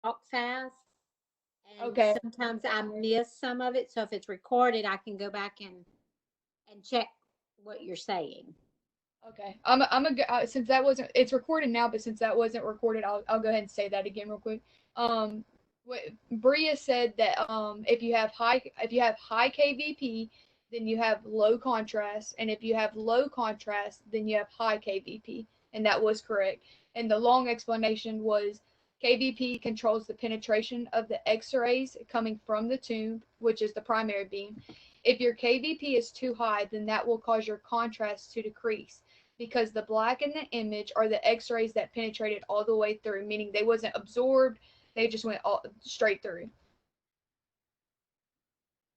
talk fast, and Okay. sometimes I miss some of it. So if it's recorded, I can go back and check what you're saying. Okay. Since that wasn't, it's recorded now, but since that wasn't recorded, I'll go ahead and say that again real quick. Um, what Bria said that if you have high KVP, then you have low contrast, and if you have low contrast, then you have high KVP, and that was correct. And the long explanation was KVP controls the penetration of the X-rays coming from the tube, which is the primary beam. If your KVP is too high, then that will cause your contrast to decrease because the black in the image are the X-rays that penetrated all the way through, meaning they wasn't absorbed, they just went all straight through.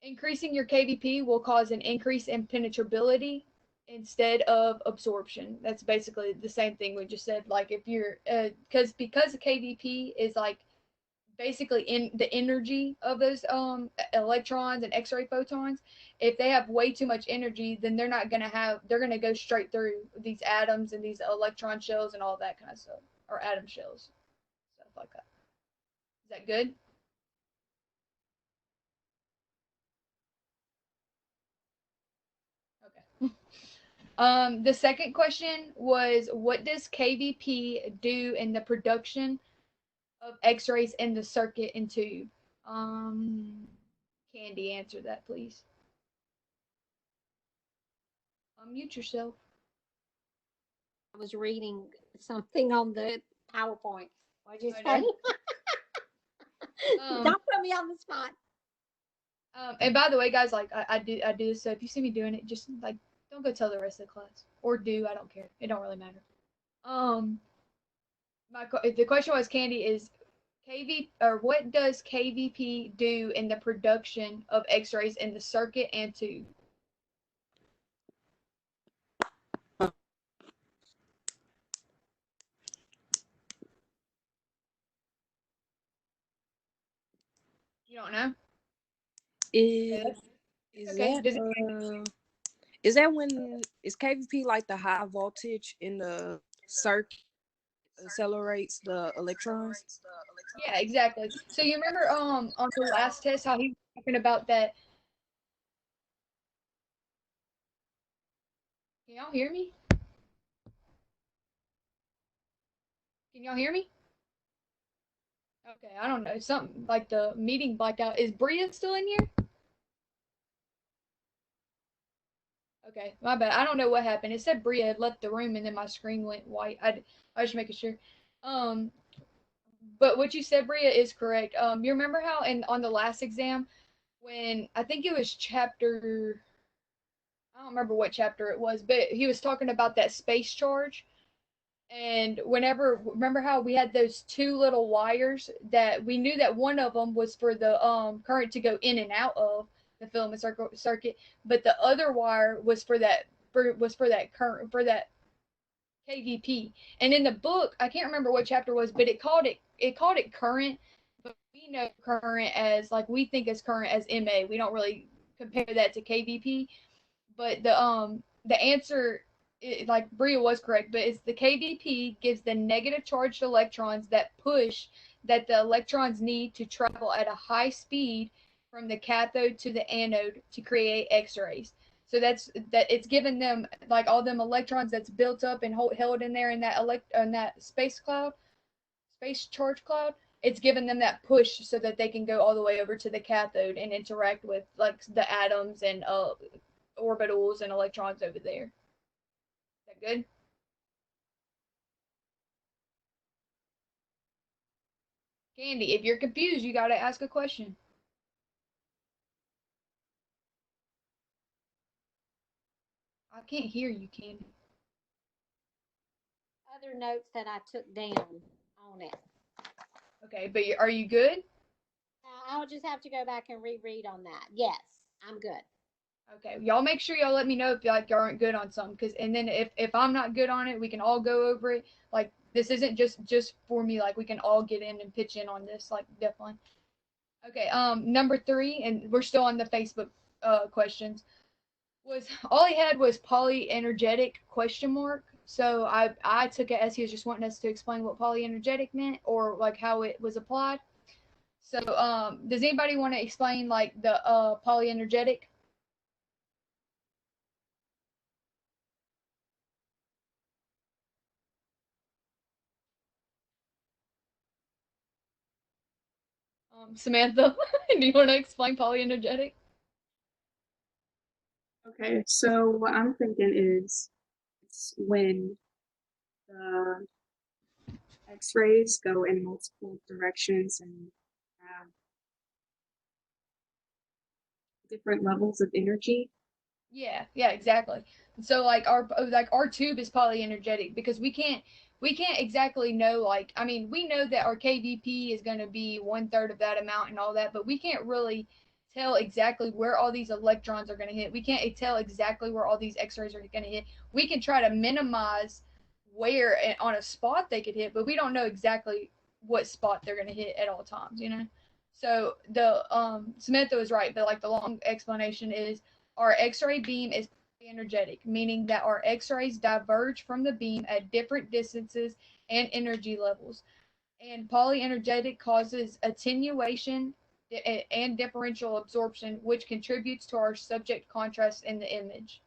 Increasing your KVP will cause an increase in penetrability instead of absorption. That's basically the same thing we just said. Like if you're, because KVP is like basically in the energy of those electrons and X-ray photons. If they have way too much energy, then they're gonna go straight through these atoms and these electron shells and all that kind of stuff, or atom shells, stuff like that. Is that good? Okay. The second question was, what does KVP do in the production of X-rays in the circuit and tube? Candy, answer that, please. Unmute yourself. I was reading something on the PowerPoint. What'd you I say? know. Don't put me on the spot. And by the way, guys, like I do this. So if you see me doing it, just like don't go tell the rest of the class, or do. I don't care. It don't really matter. Um, the question was, Candy, is KV or what does KVP do in the production of X-rays in the circuit and tube? You don't know? Okay, Is it's is okay. that is that when is KVP like the high voltage in the circuit accelerates the electrons? Yeah, exactly. So you remember on the last test how he was talking about that. Can y'all hear me? Can y'all hear me? Okay, I don't know. Something like the meeting blacked out. Is Bria still in here? Okay, my bad. I don't know what happened. It said Bria had left the room and then my screen went white. I was just making sure. Um, but what you said, Bria, is correct. You remember how in on the last exam when I think it was chapter, I don't remember what chapter it was, but he was talking about that space charge. And whenever, remember how we had those two little wires that we knew that one of them was for the current to go in and out of the filament circuit, but the other wire was for that current, for that KVP. And in the book, I can't remember what chapter it was, but it called it current, but we know current as, like, we think as current as MA. We don't really compare that to KVP. But the answer, like Bria was correct, but it's the KVP gives the negative charged electrons that the electrons need to travel at a high speed from the cathode to the anode to create X-rays. So that it's given them, like, all them electrons that's built up and held in there in that space charge cloud. It's given them that push so that they can go all the way over to the cathode and interact with, like, the atoms and orbitals and electrons over there. Is that good? Candy, if you're confused, you gotta ask a question. I can't hear you, Candy. Other notes that I took down on it. Okay, but are you good? I'll just have to go back and reread on that. Yes, I'm good. Okay, y'all make sure y'all let me know if like y'all aren't good on something, cause and then if I'm not good on it, we can all go over it. Like, this isn't just for me. Like, we can all get in and pitch in on this. Like, definitely. Okay. Number 3, and we're still on the Facebook questions. Was all he had was polyenergetic question mark. So I took it as he was just wanting us to explain what polyenergetic meant, or like how it was applied. So, does anybody want to explain like the polyenergetic? Samantha, do you want to explain polyenergetic? Okay, so what I'm thinking is it's when the X-rays go in multiple directions and have different levels of energy. Yeah, yeah, exactly. So like our tube is polyenergetic because we can't exactly know, like, I mean, we know that our KVP is going to be 1/3 of that amount and all that, but we can't really tell exactly where all these electrons are going to hit. We can't tell exactly where all these X-rays are going to hit. We can try to minimize where on a spot they could hit, but we don't know exactly what spot they're going to hit at all times, you know? So the Samantha was right, but like the long explanation is our X-ray beam is energetic, meaning that our X-rays diverge from the beam at different distances and energy levels. And polyenergetic causes attenuation and differential absorption, which contributes to our subject contrast in the image.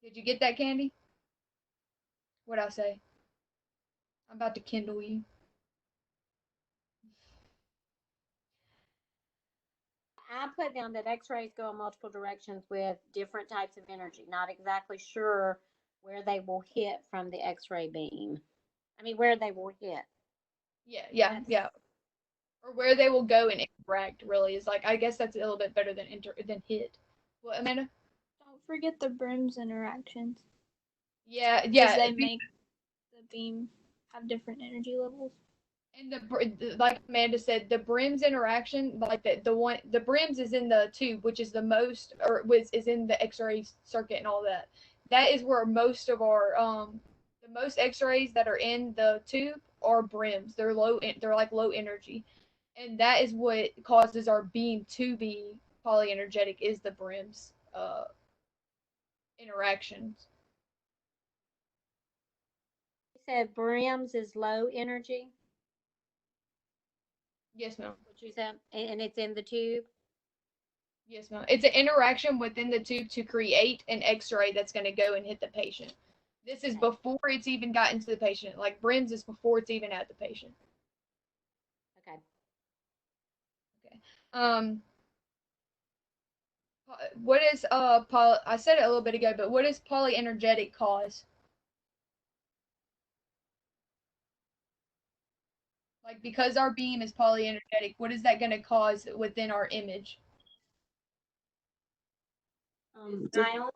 Did you get that, Candy? What'd I say? I'm about to kindle you. I put down that X-rays go in multiple directions with different types of energy. Not exactly sure where they will hit from the X-ray beam. I mean, where they will hit. Yeah. Or where they will go and interact. Really is like, I guess that's a little bit better than hit. What, Amanda? Don't forget the brims interactions. Yeah. Because they make the beam have different energy levels. And like Amanda said, the brims interaction, like the brims is in the tube, which is the most, or is in the X-ray circuit and all that. That is where most of our the most X-rays that are in the tube are brims. They're they're like low energy, and that is what causes our beam to be polyenergetic, is the brims interactions. You said brims is low energy. Yes, ma'am. What you said, and it's in the tube. Yes, ma'am. It's an interaction within the tube to create an X-ray that's going to go and hit the patient. This is before it's even gotten to the patient. Like brims is before it's even at the patient. Okay. Okay. What is I said it a little bit ago, but what does polyenergetic cause? Like, because our beam is polyenergetic, what is that going to cause within our image? Sound.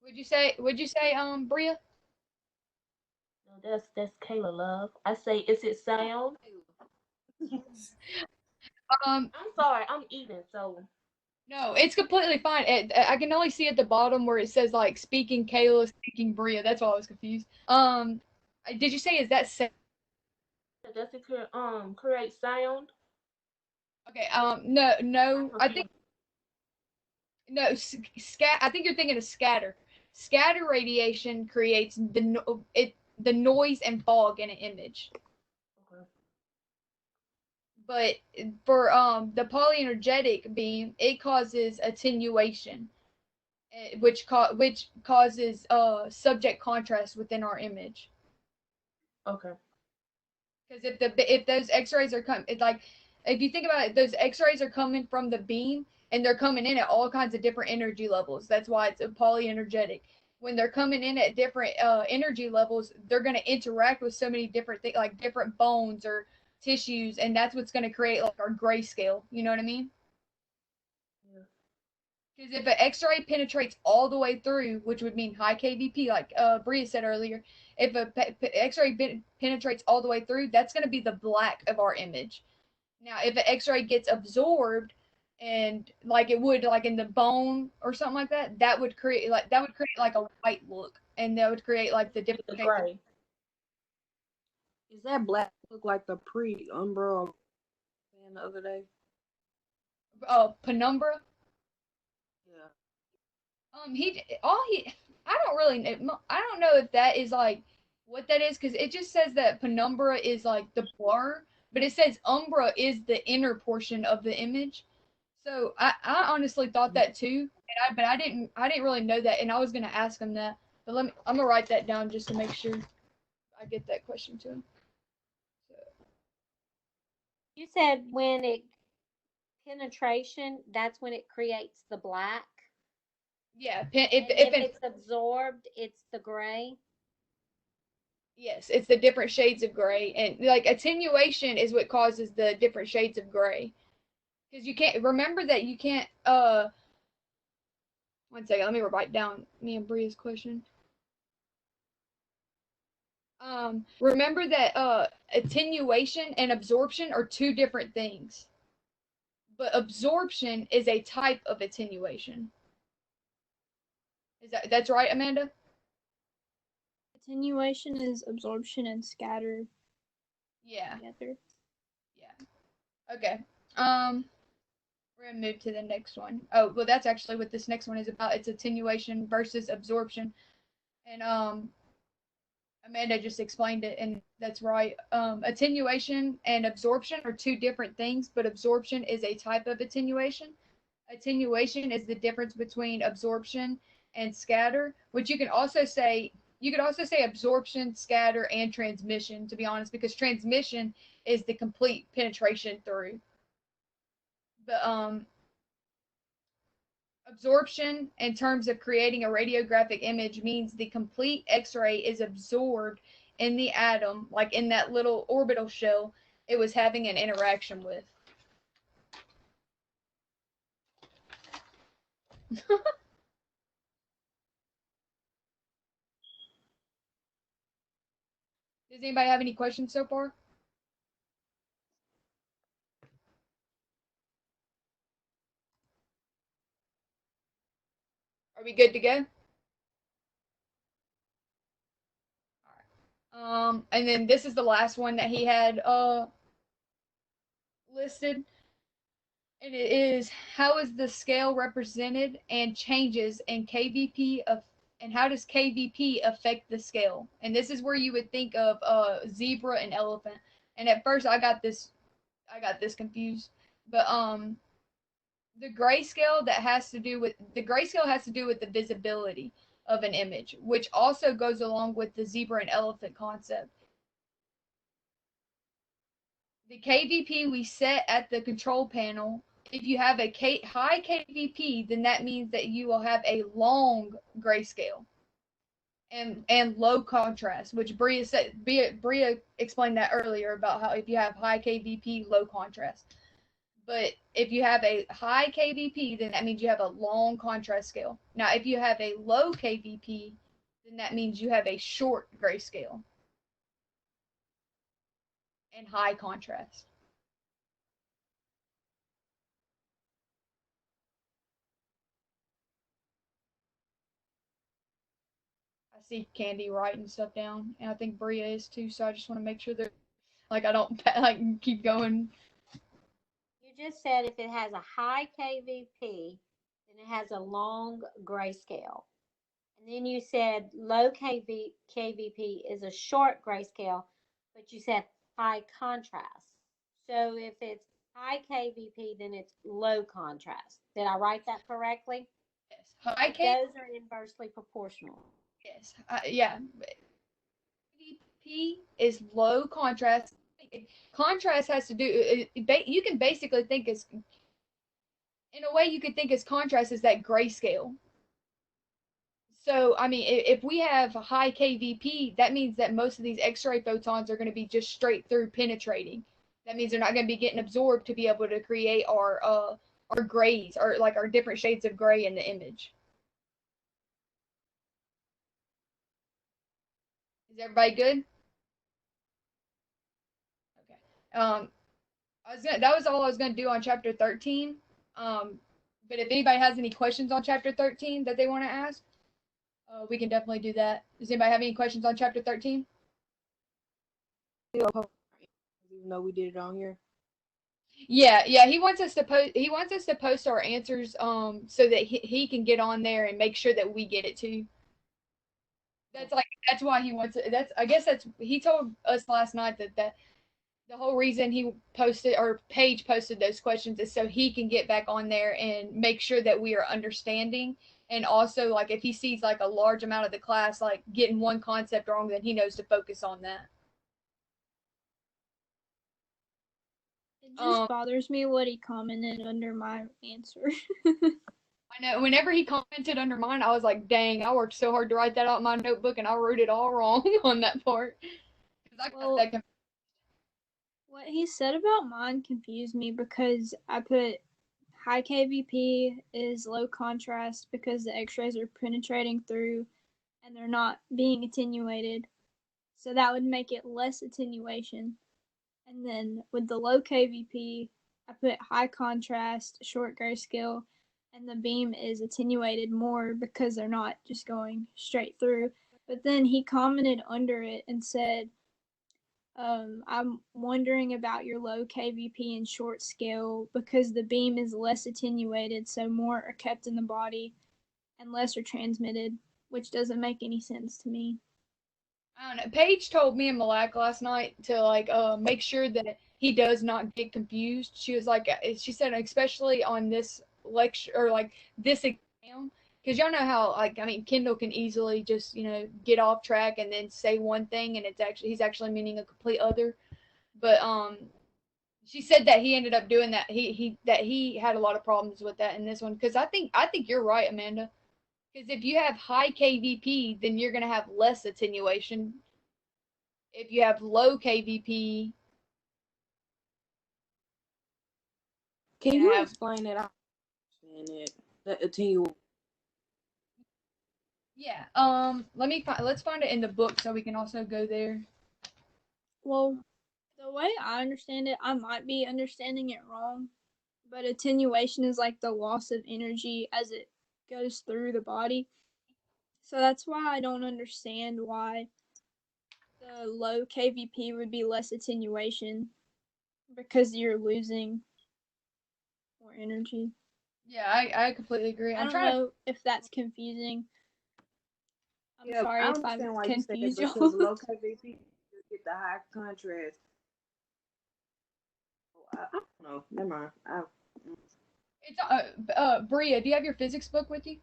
Would you say Bria? No, that's Kayla Love. I say, is it sound? Um I'm sorry, I'm eating, so no, it's completely fine. I can only see at the bottom where it says like speaking Kayla, speaking Bria. That's why I was confused. Did you say is that does it create sound? okay? No. I think no. I think you're thinking of scatter. Scatter radiation creates the noise and fog in an image. Okay. But for the polyenergetic beam, it causes attenuation, which causes subject contrast within our image. Okay. Because if those X-rays are like, if you think about it, those X-rays are coming from the beam and they're coming in at all kinds of different energy levels. That's why it's a polyenergetic. When they're coming in at different energy levels, they're going to interact with so many different things, like different bones or tissues, and that's what's going to create like our grayscale. You know what I mean? Yeah. Because if an X-ray penetrates all the way through, which would mean high KVP, like Bria said earlier, if a X-ray penetrates all the way through, that's going to be the black of our image. Now, if an X-ray gets absorbed, and like it would like in the bone or something like that, that would create like a white look, and that would create like the different. The gray. Is that black look like the pre-umbra the other day? Penumbra. Yeah. I don't really know. I don't know if that is like what that is, because it just says that penumbra is like the blur, but it says umbra is the inner portion of the image. So I honestly thought that too, but I didn't really know that, and I was gonna ask him that. But I'm gonna write that down just to make sure I get that question to him. So, You said when it penetration, that's when it creates the black. yeah, And if it's absorbed, it's the gray. yes, it's the different shades of gray, and like attenuation is what causes the different shades of gray. Because you can't remember that you can't. 1 second, let me write down me and Bria's question. Remember that attenuation and absorption are two different things. But absorption is a type of attenuation. That's right, Amanda? Attenuation is absorption and scatter Yeah. together. Yeah. Okay. We're gonna move to the next one. Oh, well, that's actually what this next one is about. It's attenuation versus absorption. And Amanda just explained it, and that's right. Attenuation and absorption are two different things, but absorption is a type of attenuation. Attenuation is the difference between absorption and scatter, which you could also say absorption, scatter, and transmission, to be honest, because transmission is the complete penetration through. But absorption, in terms of creating a radiographic image, means the complete X-ray is absorbed in the atom, like in that little orbital shell it was having an interaction with. Does anybody have any questions so far? Are we good to go? And then this is the last one that he had listed. And it is, how is the scale represented and changes in KVP of, and how does KVP affect the scale? And this is where you would think of zebra and elephant. And at first I got this confused. But the grayscale has to do with the visibility of an image, which also goes along with the zebra and elephant concept. The KVP we set at the control panel. If you have a high KVP, then that means that you will have a long grayscale and low contrast, which Bria explained that earlier about how if you have high KVP, low contrast. But if you have a high KVP, then that means you have a long contrast scale. Now, if you have a low KVP, then that means you have a short grayscale and high contrast. I see Candy writing stuff down, and I think Bria is too. So I just want to make sure that, like, I don't like keep going. You just said if it has a high KVP, then it has a long grayscale. And then you said low KVP is a short grayscale, but you said high contrast. So if it's high KVP, then it's low contrast. Did I write that correctly? Yes, high Those are inversely proportional. Yes, yeah. KVP is low contrast. Contrast has to do. You can basically think as, in a way, you could think as contrast is that grayscale. So, I mean, if we have a high KVP, that means that most of these X-ray photons are going to be just straight through penetrating. That means they're not going to be getting absorbed to be able to create our grays, or like our different shades of gray in the image. Is everybody good? Okay. That was all I was gonna do on chapter 13. But if anybody has any questions on chapter 13 that they want to ask, we can definitely do that. Does anybody have any questions on chapter 13? Even though we did it on here. Yeah. He wants us to post our answers so that he can get on there and make sure that we get it too. That's why he wants it. I guess he told us last night that the whole reason he posted or Paige posted those questions is so he can get back on there and make sure that we are understanding. And also, like, if he sees like a large amount of the class like getting one concept wrong, then he knows to focus on that. It just bothers me what he commented under my answer. I know. Whenever he commented under mine, I was like, "Dang, I worked so hard to write that out in my notebook, and I wrote it all wrong on that part." Because I got that. What he said about mine confused me because I put high KVP is low contrast because the X-rays are penetrating through and they're not being attenuated. So that would make it less attenuation. And then with the low KVP, I put high contrast, short grayscale, and the beam is attenuated more because they're not just going straight through. But then he commented under it and said, I'm wondering about your low KVP and short scale because the beam is less attenuated, so more are kept in the body and less are transmitted, which doesn't make any sense to me. I don't know. Paige told me and Malak last night to like make sure that he does not get confused. She was like, she said especially on this lecture or like this exam, because y'all know how like I mean Kendall can easily just get off track and then say one thing and he's actually meaning a complete other. But she said that he ended up doing that. He had a lot of problems with that in this one because I think you're right, Amanda. Because if you have high KVP, then you're going to have less attenuation. If you have low KVP, Can you explain it? I understand it. The attenuation. yeah. Let's find it in the book so we can also go there. Well, the way I understand it, I might be understanding it wrong, but attenuation is like the loss of energy as it goes through the body. So that's why I don't understand why the low KVP would be less attenuation because you're losing more energy. Yeah, I completely agree. I don't know if that's confusing. I'm sorry if I've confused you. Because low KVP, you get the high contrast. I don't know. Never mind. It's Bria, do you have your physics book with you?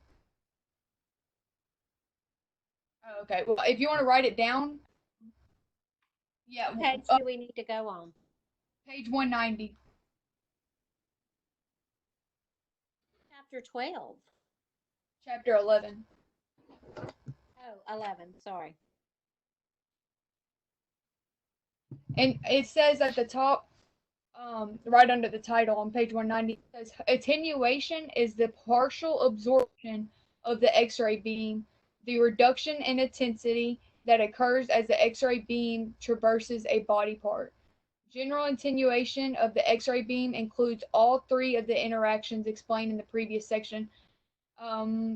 Oh, okay. Well, if you want to write it down, yeah. What page do we need to go on? Page 190. Chapter 12. Chapter 11. Oh, 11. Sorry. And it says at the top, right under the title on page 190, it says attenuation is the partial absorption of the X-ray beam, the reduction in intensity that occurs as the X-ray beam traverses a body part. General attenuation of the X-ray beam includes all three of the interactions explained in the previous section.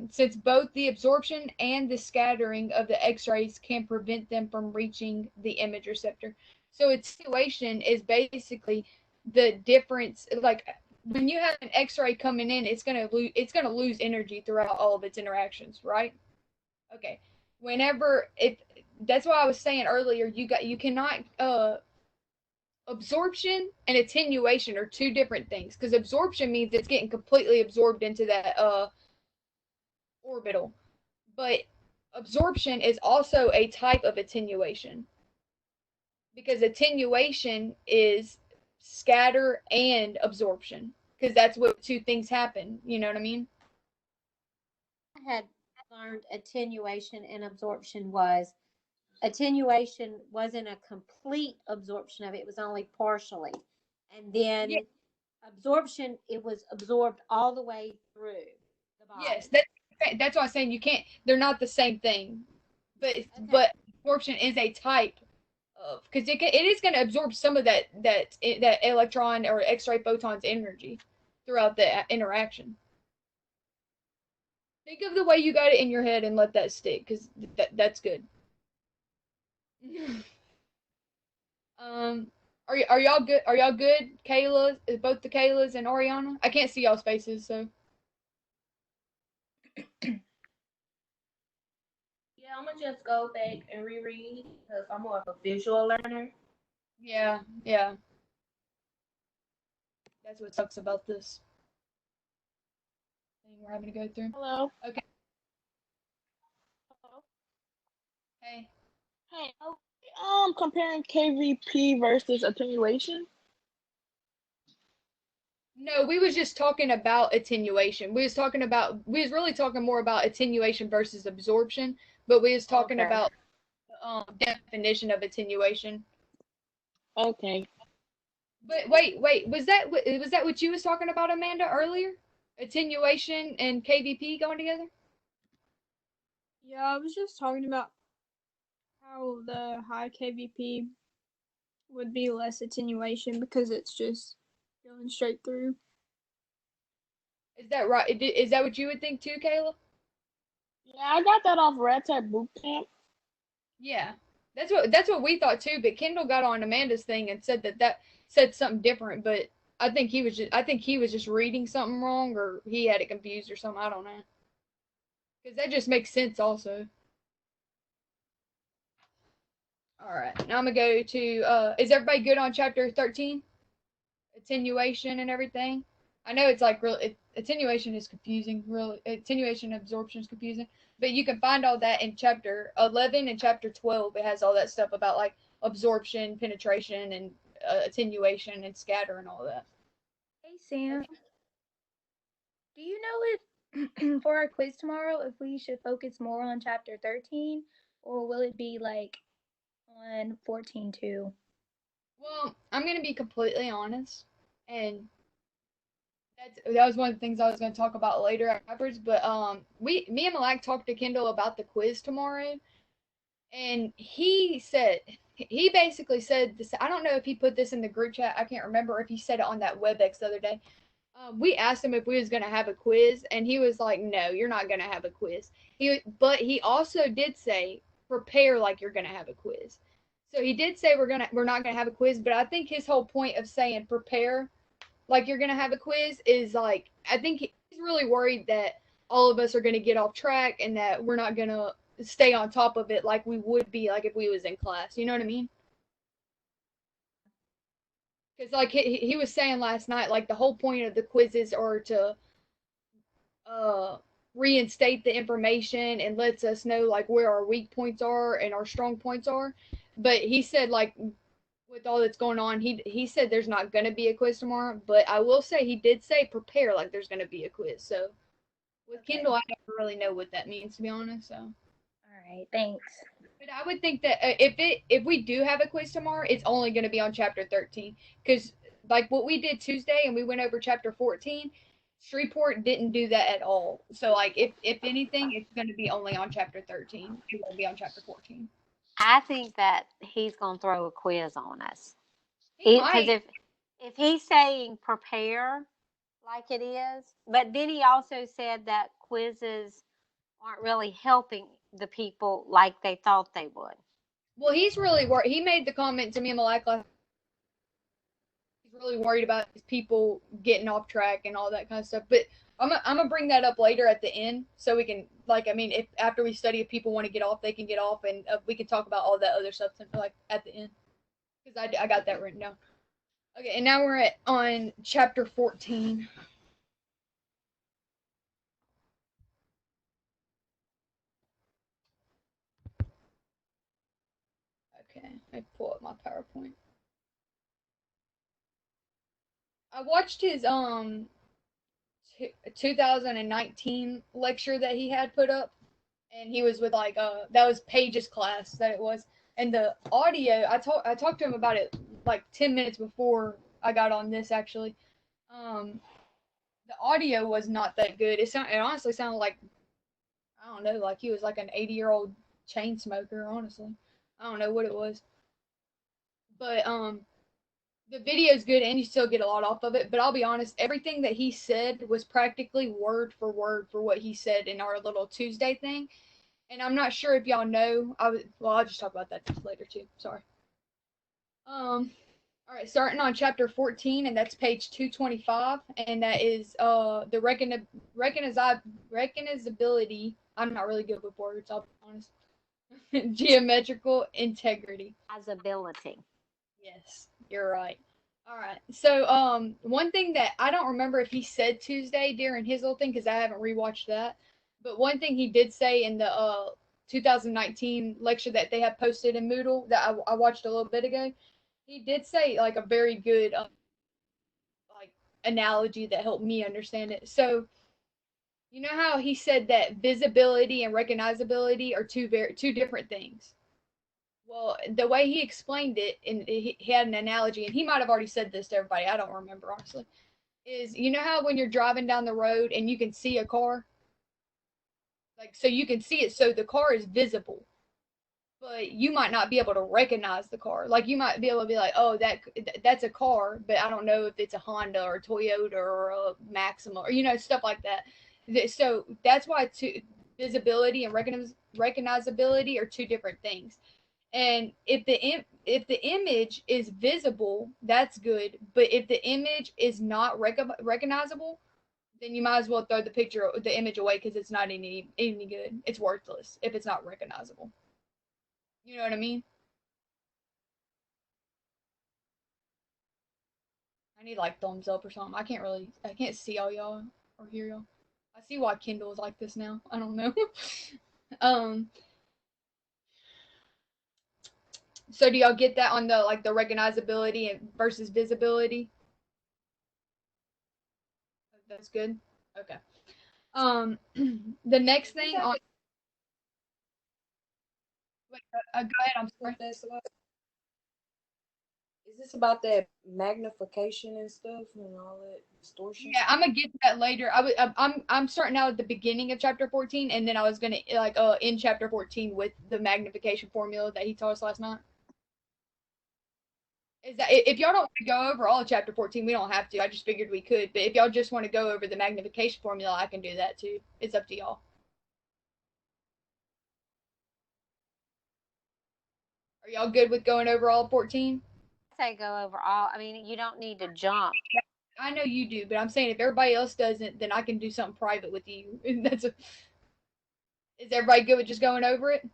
Since both the absorption and the scattering of the X-rays can prevent them from reaching the image receptor. So attenuation is basically the difference. Like when you have an X-ray coming in, it's gonna lose energy throughout all of its interactions, right? Okay. That's why I was saying earlier, you cannot absorption and attenuation are two different things because absorption means it's getting completely absorbed into that orbital, but absorption is also a type of attenuation because attenuation is scatter and absorption because that's what two things happen. You know what I mean? I had learned attenuation and absorption was attenuation wasn't a complete absorption of it, it was only partially. And then absorption, it was absorbed all the way through the body. Yes, that's why I'm saying you can't, they're not the same thing. But absorption is a type of, because it is going to absorb some of that electron or X-ray photon's energy throughout the interaction. Think of the way you got it in your head and let that stick, because that's good. Are y'all good? Are y'all good? Kayla, both the Kaylas and Oriana. I can't see y'all's faces, so. Yeah, I'm gonna just go back and reread because I'm more of a visual learner. Yeah, yeah. That's what sucks about this thing we're having to go through. Hello. Okay. Hello. Hey. Hey. Comparing KVP versus attenuation. No, we was just talking about attenuation. We was really talking more about attenuation versus absorption, but we was talking Okay. about definition of attenuation. Okay. But wait, was that what you was talking about, Amanda, earlier? Attenuation and KVP going together? Yeah, I was just talking about how the high KVP would be less attenuation because it's just going straight through. Is that right? Is that what you would think too, Kayla? Yeah, I got that off Red Tag Bootcamp. Yeah, that's what we thought too. But Kendall got on Amanda's thing and said that said something different. But I think he was just reading something wrong, or he had it confused or something. I don't know. Because that just makes sense also. All right, now I'm gonna go to. Is everybody good on chapter 13? Attenuation and everything. I know it's like attenuation is confusing. Really, attenuation and absorption is confusing. But you can find all that in chapter 11 and chapter 12. It has all that stuff about like absorption, penetration, and attenuation and scatter and all that. Hey Sam, do you know if for our quiz tomorrow if we should focus more on chapter 13 or will it be like on 14 too? Well, I'm gonna be completely honest, and that was one of the things I was gonna talk about later afterwards. But me and Malak talked to Kendall about the quiz tomorrow, and he basically said this. I don't know if he put this in the group chat. I can't remember if he said it on that WebEx the other day. We asked him if we was gonna have a quiz, and he was like, "No, you're not gonna have a quiz." But he also did say prepare like you're gonna have a quiz. So he did say we're not gonna have a quiz, but I think his whole point of saying prepare like you're gonna have a quiz is like I think he's really worried that all of us are gonna get off track and that we're not gonna stay on top of it like we would be like if we was in class. You know what I mean? Because like he was saying last night, like the whole point of the quizzes are to uh reinstate the information and lets us know like where our weak points are and our strong points are. But he said like with all that's going on, he said there's not gonna be a quiz tomorrow. But I will say he did say prepare like there's gonna be a quiz. So with Okay. Kindle, I don't really know what that means to be honest. So. All right, thanks. But I would think that if we do have a quiz tomorrow, it's only going to be on chapter 13 because like what we did Tuesday and we went over chapter 14, Shreveport didn't do that at all. So like if anything, it's going to be only on chapter 13. It won't be on chapter 14. I think that he's gonna throw a quiz on us. He Because might. if he's saying prepare like it is, but then he also said that quizzes aren't really helping the people like they thought they would. Well, he's really worried. He made the comment to me and Malak last. He's really worried about his people getting off track and all that kind of stuff. But I'm gonna bring that up later at the end, so we can like I mean, if after we study, if people want to get off, they can get off, and we can talk about all that other stuff like at the end because I got that written down. Okay, and now we're on chapter 14. Okay, I pull up my PowerPoint. I watched his 2019 lecture that he had put up, and he was with like that was Paige's class that it was, and the audio I talked to him about it like 10 minutes before I got on this actually. The audio was not that good. It honestly sounded like I don't know, like he was like an 80-year-old chain smoker. Honestly, I don't know what it was, but the video is good and you still get a lot off of it. But I'll be honest, everything that he said was practically word for word for what he said in our little Tuesday thing. And I'm not sure if y'all know. I'll just talk about that later too. Sorry. All right, starting on chapter 14, and that's page 225, and that is the recognizability. I'm not really good with words. I'll be honest. Geometrical integrity. Ability. Yes, you're right. All right. So, one thing that I don't remember if he said Tuesday during his little thing because I haven't rewatched that. But one thing he did say in the 2019 lecture that they have posted in Moodle that I watched a little bit ago, he did say like a very good like analogy that helped me understand it. So, you know how he said that visibility and recognizability are two different things. Well, the way he explained it, and he had an analogy, and he might have already said this to everybody. I don't remember honestly. Is you know how when you're driving down the road and you can see a car, like so you can see it, so the car is visible, but you might not be able to recognize the car. Like you might be able to be like, oh, that's a car, but I don't know if it's a Honda or a Toyota or a Maxima or stuff like that. So that's why visibility and recognizability are two different things. And if the image is visible, that's good. But if the image is not recognizable, then you might as well throw the image away because it's not any good. It's worthless if it's not recognizable. You know what I mean? I need like thumbs up or something. I can't see all y'all or hear y'all. I see why Kindle is like this now. I don't know. um. So do y'all get that on the like the recognizability versus visibility? That's good. Okay. The next thing on. Wait, go ahead. I'm sorry. Is this about that magnification and stuff and all that distortion? Yeah, I'm gonna get to that later. I'm starting out at the beginning of chapter 14, and then I was gonna like in chapter 14 with the magnification formula that he taught us last night. Is that if y'all don't want to go over all of chapter 14, we don't have to. I just figured we could. But if y'all just want to go over the magnification formula, I can do that too. It's up to y'all. Are y'all good with going over all 14? Say go over all. I mean, you don't need to jump. I know you do, but I'm saying if everybody else doesn't, then I can do something private with you. Is everybody good with just going over it?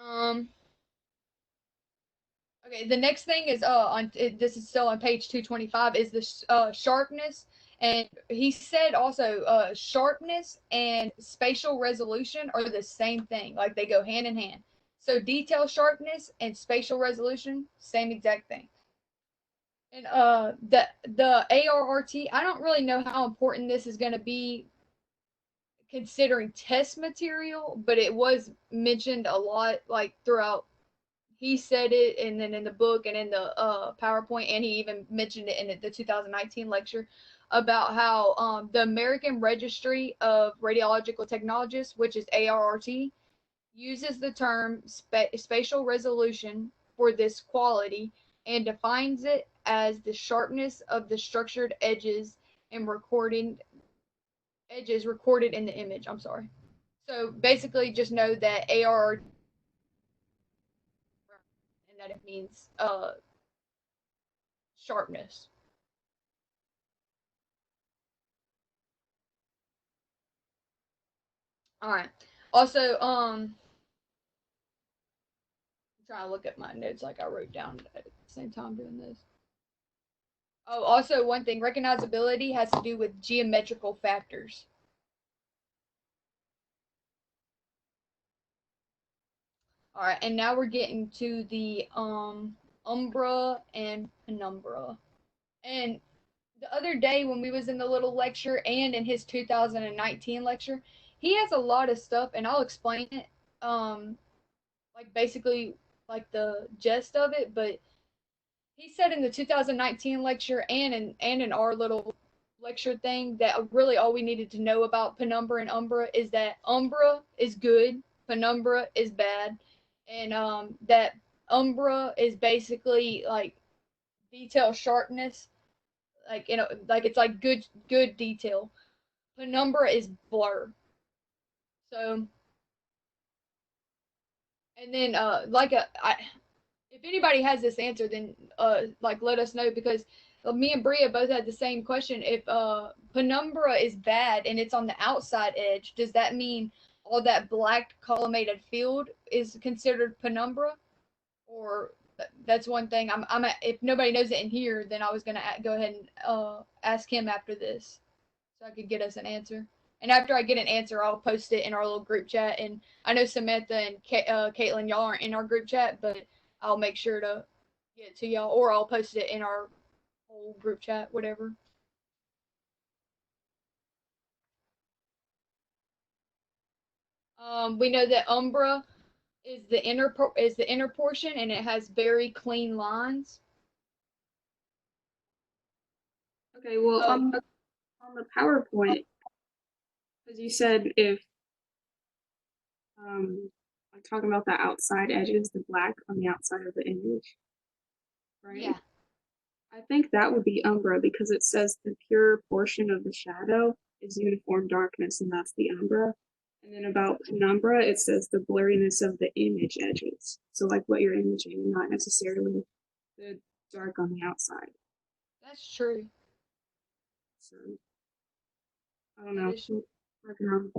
All right. Okay, the next thing is this is still on page 225 is the sharpness, and he said also sharpness and spatial resolution are the same thing, like they go hand in hand. So detail sharpness and spatial resolution, same exact thing. And the ARRT, I don't really know how important this is going to be considering test material, but it was mentioned a lot like throughout. He said it, and then in the book and in the PowerPoint, and he even mentioned it in the 2019 lecture about how the American Registry of Radiological Technologists, which is ARRT, uses the term spatial resolution for this quality and defines it as the sharpness of the structured edges and recorded in the image. I'm sorry. So basically, just know that ARRT and that it means sharpness. All right. Also, I'm trying to look at my notes like I wrote down at the same time doing this. Oh, also one thing, recognizability has to do with geometrical factors. All right, and now we're getting to the umbra and penumbra. And the other day when we was in the little lecture and in his 2019 lecture, he has a lot of stuff, and I'll explain it. Like basically like the gist of it, but he said in the 2019 lecture and in our little lecture thing that really all we needed to know about penumbra and umbra is that umbra is good, penumbra is bad, and that umbra is basically like detail sharpness, like like it's like good detail. Penumbra is blur. So and then if anybody has this answer, then like let us know because me and Bria both had the same question. If penumbra is bad and it's on the outside edge, does that mean all that black collimated field is considered penumbra? Or that's one thing. If nobody knows it in here, then I was gonna go ahead and ask him after this, so I could get us an answer. And after I get an answer, I'll post it in our little group chat. And I know Samantha and Caitlin, y'all aren't in our group chat, but I'll make sure to get it to y'all, or I'll post it in our whole group chat, whatever. We know that umbra is the inner portion, and it has very clean lines. Okay, well, on the PowerPoint, because you said if like talking about the outside edges, the black on the outside of the image, right? Yeah. I think that would be umbra because it says the pure portion of the shadow is uniform darkness, and that's the umbra. And then about penumbra, it says the blurriness of the image edges. So like what you're imaging, not necessarily the dark on the outside. That's true. So I don't know. Working on.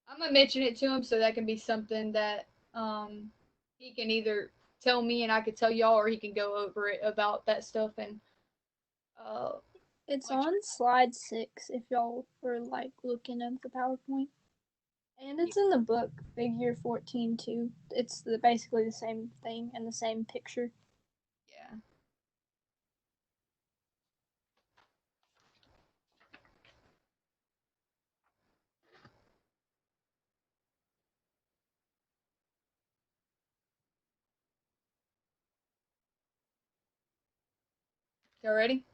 I'm gonna mention it to him so that can be something that he can either tell me and I could tell y'all, or he can go over it about that stuff. And it's on slide 6 if y'all were like looking at the PowerPoint, and it's in the book figure 14 too. It's basically the same thing and the same picture. Yeah. Y'all ready?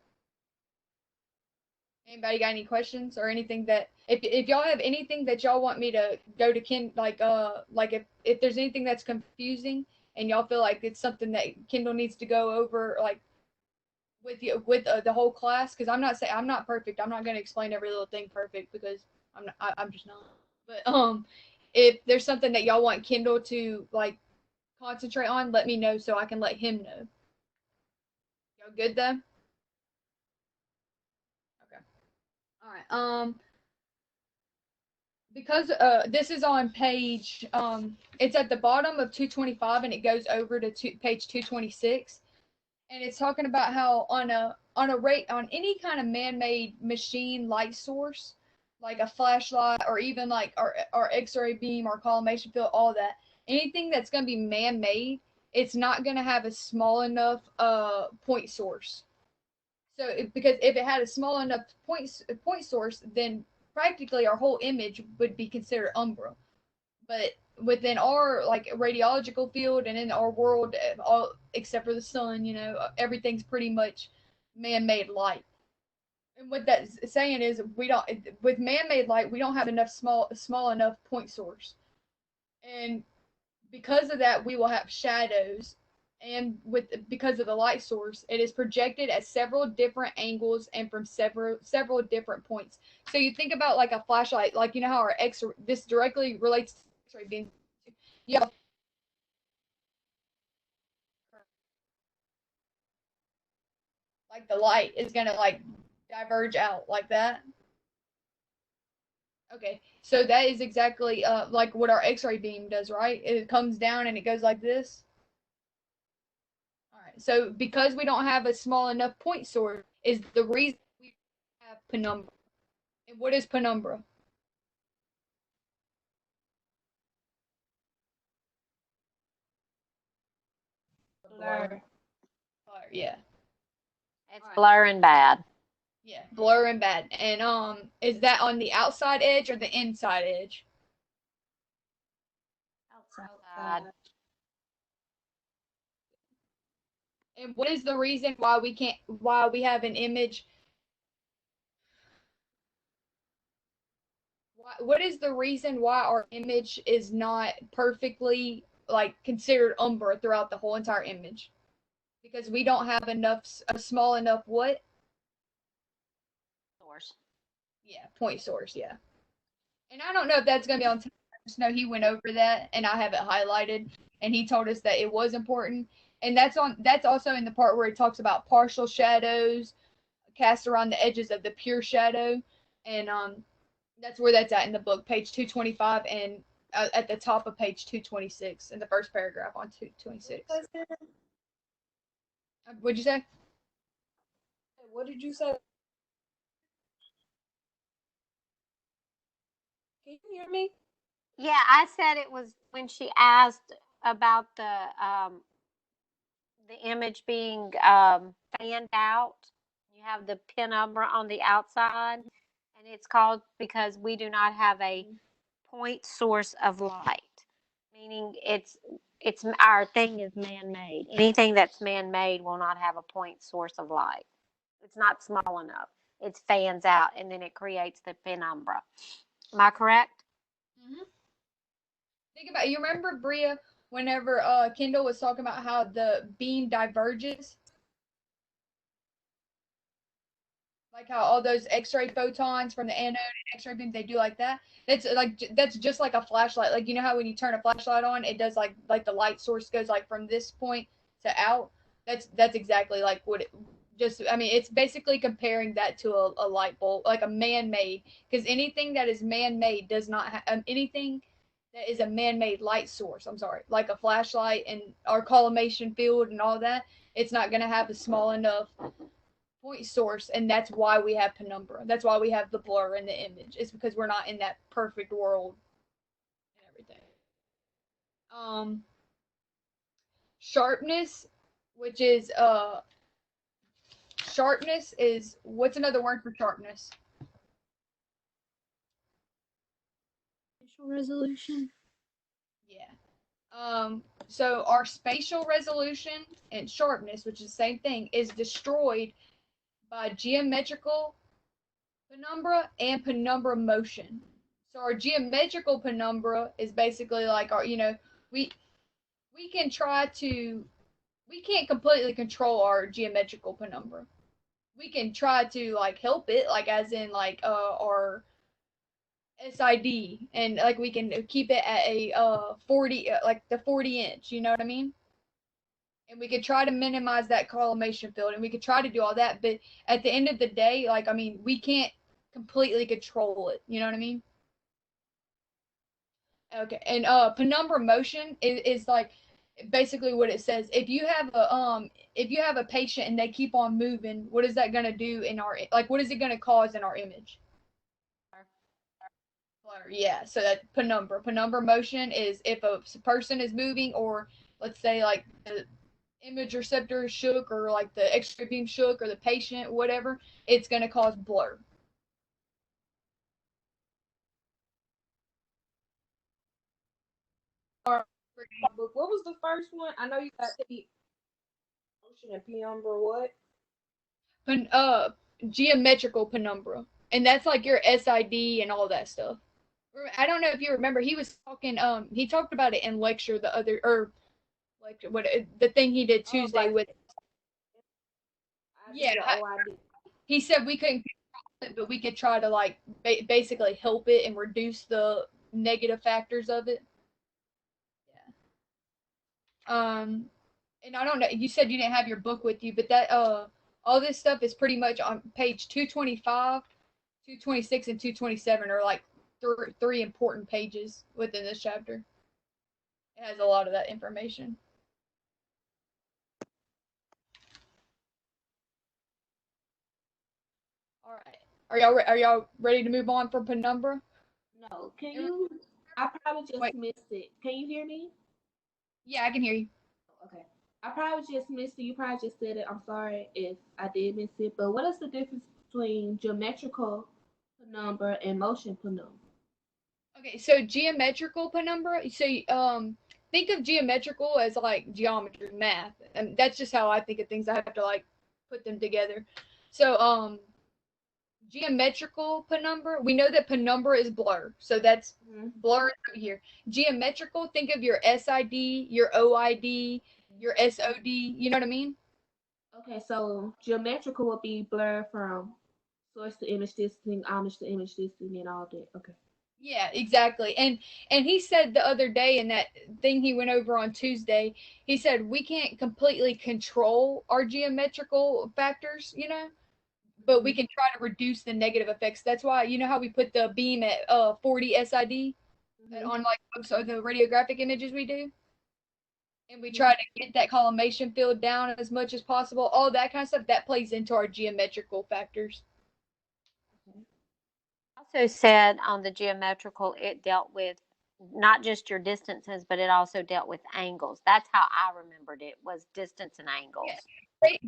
Anybody got any questions or anything that if y'all have anything that y'all want me to go to like if there's anything that's confusing and y'all feel like it's something that Kendall needs to go over like with you with the whole class, because I'm not perfect. I'm not going to explain every little thing perfect because I'm just not. But if there's something that y'all want Kendall to like concentrate on, let me know so I can let him know. Y'all good though? Okay. All right. Because this is on page it's at the bottom of 225 and it goes over to page 226, and it's talking about how on any kind of man-made machine light source, like a flashlight or even like our X-ray beam or collimation field, all that, anything that's going to be man-made, it's not going to have a small enough point source. So because if it had a small enough point source, then practically our whole image would be considered umbra. But within our like radiological field and in our world, all except for the sun, everything's pretty much man-made light. And what that's saying is we don't, with man-made light, we don't have enough small enough point source, and because of that, we will have shadows. And because of the light source, it is projected at several different angles and from several different points. So you think about like a flashlight, like how our this directly relates to X-ray beam. Yeah. Like the light is gonna like diverge out like that. Okay, so that is exactly like what our X-ray beam does, right? It comes down and it goes like this. So because we don't have a small enough point source is the reason we have penumbra. And what is penumbra? Blur. Blur, yeah. It's blur and bad. Yeah, blur and bad. And is that on the outside edge or the inside edge? Outside. And what is the reason why we have an image? What is the reason why our image is not perfectly like considered umbra throughout the whole entire image? Because we don't have a small enough what? Source. Yeah, point source, yeah. And I don't know if that's going to be on time. I just know he went over that, and I have it highlighted, and he told us that it was important. And that's also in the part where it talks about partial shadows cast around the edges of the pure shadow, and that's where that's at in the book, page 225, and at the top of page 226 in the first paragraph on 226. What'd you say? What did you say? Can you hear me? Yeah, I said it was when she asked about the image being fanned out. You have the penumbra on the outside, and it's called because we do not have a point source of light, meaning it's our thing is man-made. Anything that's man-made will not have a point source of light. It's not small enough. It fans out, and then it creates the penumbra. Am I correct? Mm-hmm. Think about it. You remember, Bria, whenever Kendall was talking about how the beam diverges? Like how all those X-ray photons from the anode and X-ray beam, they do like that. That's just like a flashlight. Like, you know how when you turn a flashlight on, it does like the light source goes like from this point to out. That's exactly like what it just. I mean, it's basically comparing that to a light bulb, like a man-made. Because anything that is man-made does not have anything that is a man-made light source. I'm sorry, like a flashlight and our collimation field and all that. It's not going to have a small enough point source, and that's why we have penumbra. That's why we have the blur in the image. It's because we're not in that perfect world and everything. Sharpness, which is sharpness is what's another word for sharpness? Spatial resolution. Yeah. So our spatial resolution and sharpness, which is the same thing, is destroyed by geometrical penumbra and penumbra motion. So our geometrical penumbra is basically like our, we we can try to we can't completely control our geometrical penumbra. We can try to like help it, like as in like our SID, and like we can keep it at a 40, like the 40 inch, you know what I mean? And we could try to minimize that collimation field, and we could try to do all that, but at the end of the day, like, I mean, we can't completely control it, you know what I mean? Okay, and penumbra motion is like basically what it says. If you have a patient and they keep on moving, what is that gonna do in our, like, what is it gonna cause in our image? Blur. Yeah, so that penumbra motion is if a person is moving, or let's say like the image receptor is shook, or like the X-ray beam shook, or the patient, whatever, it's gonna cause blur. Book. What was the first one? I know you got the ocean and penumbra. What? Pen, geometrical penumbra, and that's like your SID and all that stuff. I don't know if you remember, he was talking. He talked about it in lecture the other, or like what the thing he did Tuesday with. Yeah, he said we couldn't control it, but we could try to like basically help it and reduce the negative factors of it. And I don't know. You said you didn't have your book with you, but that all this stuff is pretty much on page 225, 226, and 227 are like three important pages within this chapter. It has a lot of that information. All right. Are y'all ready to move on from penumbra? No, can you? I probably just Wait. missed it. Can you hear me? Yeah, I can hear you. Okay. I probably just missed it. You probably just said it. I'm sorry if I did miss it. But what is the difference between geometrical penumbra and motion penumbra? Okay, so geometrical penumbra. So think of geometrical as like geometry, math, and that's just how I think of things. I have to like put them together. So geometrical penumbra. We know that penumbra is blur, so that's blur right here. Geometrical. Think of your SID, your OID, your SOD. You know what I mean? Okay, so geometrical would be blur from source to image distance, homage to image distance, and all that. Okay. Yeah, exactly. And he said the other day in that thing he went over on Tuesday, he said we can't completely control our geometrical factors, you know, but we can try to reduce the negative effects. That's why you know how we put the beam at 40 SID on like so the radiographic images we do, and we try to get that collimation field down as much as possible. All that kind of stuff that plays into our geometrical factors. Also said on the geometrical, it dealt with not just your distances, but it also dealt with angles. That's how I remembered it, was distance and angles.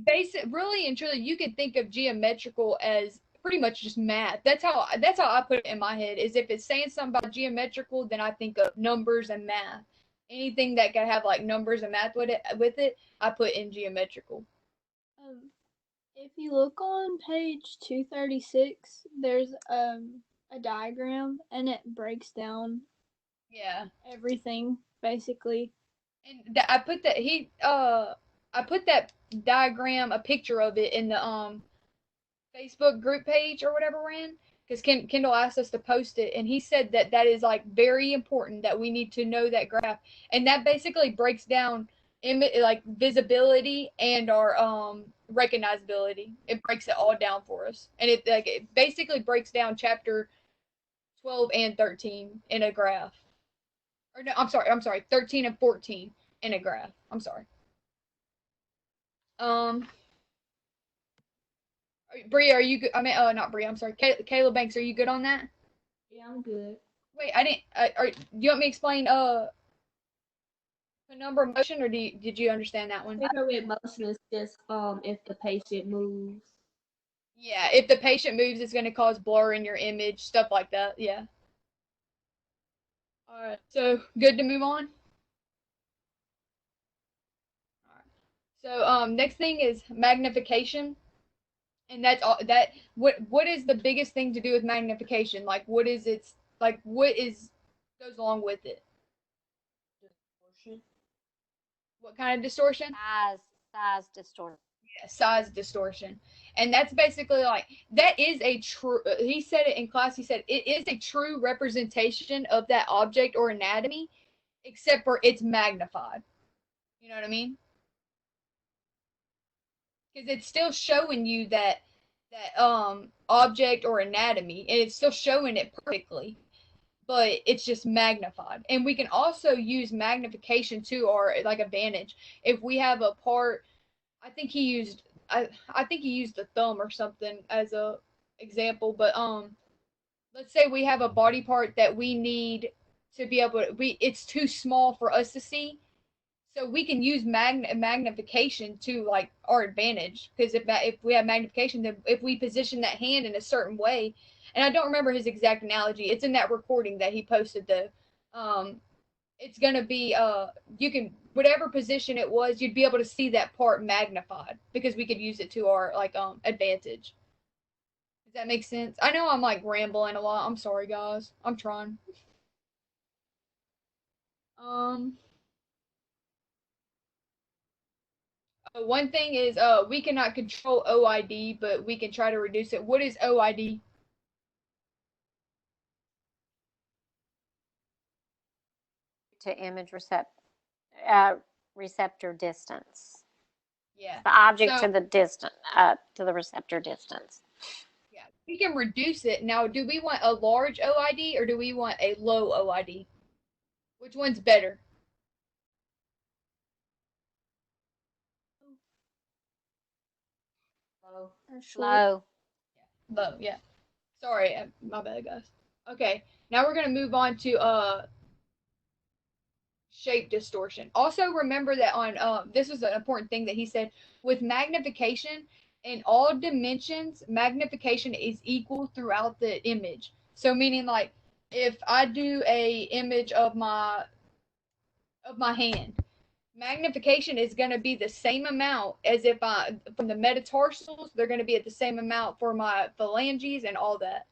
Basic, really and truly, you could think of geometrical as pretty much just math. That's how I put it in my head. Is if it's saying something about geometrical, then I think of numbers and math. Anything that could have like numbers and math with it, I put in geometrical. If you look on page 236, there's a diagram and it breaks down Yeah. everything basically. And I put that diagram, a picture of it in the Facebook group page or whatever we're in, because Kendall asked us to post it, and he said that that is like very important that we need to know that graph, and that basically breaks down like visibility and our recognizability. It breaks it all down for us, and it basically breaks down chapter 12 and 13 in a graph. Or no, I'm sorry, 13 and 14 in a graph. I'm sorry. Bree, are you good? I mean, not Bree. I'm sorry, Kayla Banks. Are you good on that? Yeah, I'm good. Wait, I didn't. Do you want me to explain penumbra motion, or did you understand that one? Paper with motion is just if the patient moves. Yeah, if the patient moves, it's going to cause blur in your image, stuff like that. Yeah. All right. So good to move on. All right. So next thing is magnification, and that's all. What is the biggest thing to do with magnification? Like, what is its like? What is goes along with it? Distortion. What kind of distortion? Size distortion. Yeah, size distortion. And that's basically like that is a true he said it in class, he said it is a true representation of that object or anatomy, except for it's magnified. You know what I mean? Because it's still showing you that object or anatomy, and it's still showing it perfectly, but it's just magnified. And we can also use magnification to our like advantage. If we have a part, I think he used I think he used the thumb or something as a example, but let's say we have a body part that we need to be able to it's too small for us to see. So we can use magnification to like our advantage, because if we have magnification, then if we position that hand in a certain way, and I don't remember his exact analogy, it's in that recording that he posted though. It's gonna be you can whatever position it was, you'd be able to see that part magnified because we could use it to our like advantage. Does that make sense? I know I'm like rambling a lot. I'm sorry guys. I'm trying. Um one thing is we cannot control OID, but we can try to reduce it. What is OID? To image receptor distance. Yeah. The object So, to the to the receptor distance. yeah, we can reduce it. Now, do we want a large OID or do we want a low OID? Which one's better? Low. Low. Low, yeah. Sorry, my bad, guys. Okay, now we're gonna move on to shape distortion. Also, remember that on this was an important thing that he said with magnification in all dimensions, magnification is equal throughout the image. So meaning like if I do a image of my hand, magnification is going to be the same amount as if I from the metatarsals, they're going to be at the same amount for my phalanges and all that.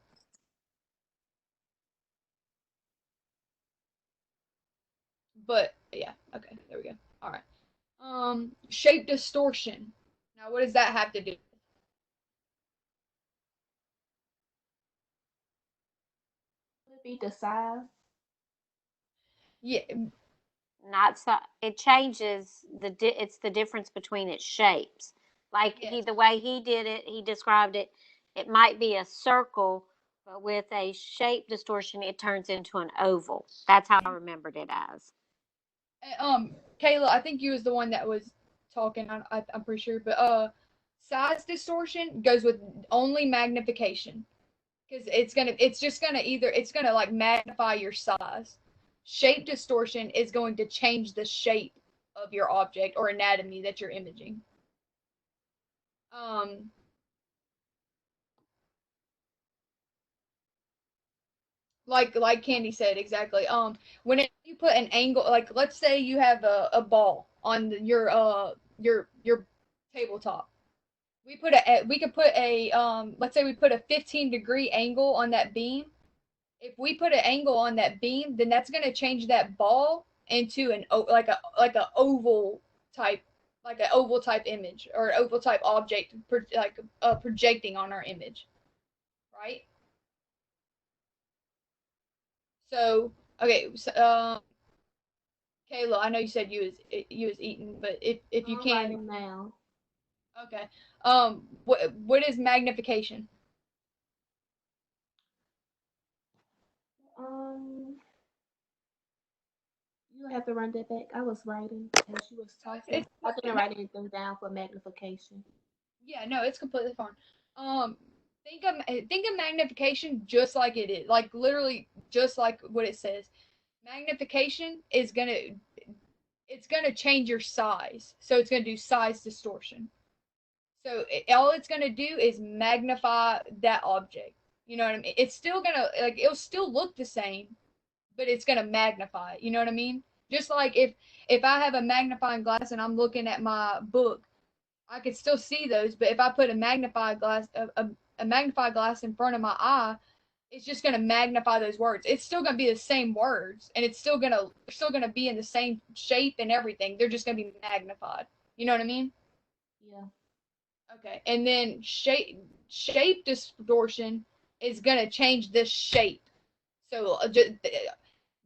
But yeah, okay, there we go. All right. Shape distortion. Now, what does that have to do? The Could be the size. Yeah, Not so. It changes it's the difference between its shapes. Like yes. the way he did it, he described it. It might be a circle, but with a shape distortion, it turns into an oval. That's how I remembered it as. Kayla, I think you was the one that was talking. I'm pretty sure, but size distortion goes with only magnification because it's gonna like magnify your size. Shape distortion is going to change the shape of your object or anatomy that you're imaging. Um, like Candy said exactly. When you put an angle, like let's say you have a ball on your tabletop. We could put a let's say we put a 15-degree angle on that beam. If we put an angle on that beam, then that's going to change that ball into like a oval type image or an oval type object projecting on our image, right? So okay, so, Kayla, I know you said you was eating, but if you I'm can, writing now. okay. What is magnification? You have to run that back. I was writing as you was talking. It's I didn't write anything down for magnification. Yeah, no, it's completely fine. Um, think of magnification just like it is, like literally just like what it says. Magnification is gonna change your size, so it's gonna do size distortion. So all it's gonna do is magnify that object. You know what I mean? It's still gonna like it'll still look the same, but it's gonna magnify it. You know what I mean? Just like if I have a magnifying glass and I'm looking at my book, I could still see those, but if I put a magnified glass in front of my eye, it's just gonna magnify those words. It's still gonna be the same words, and they're still gonna be in the same shape and everything. They're just gonna be magnified. You know what I mean? Yeah. Okay. And then shape distortion is gonna change the shape. So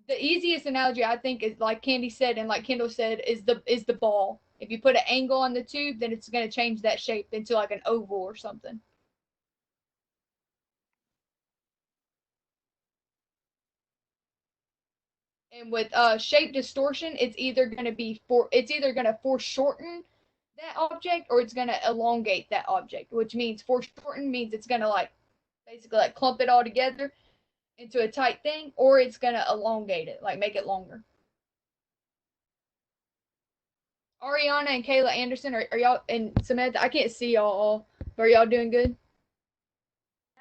the easiest analogy I think is like Candy said and like Kendall said is the ball. If you put an angle on the tube, then it's going to change that shape into like an oval or something. And with shape distortion, it's either going to foreshorten that object or it's going to elongate that object, which means foreshorten means it's going to like basically like clump it all together into a tight thing, or it's going to elongate it, like make it longer. Ariana and Kayla Anderson, are y'all and Samantha? I can't see y'all. But are y'all doing good?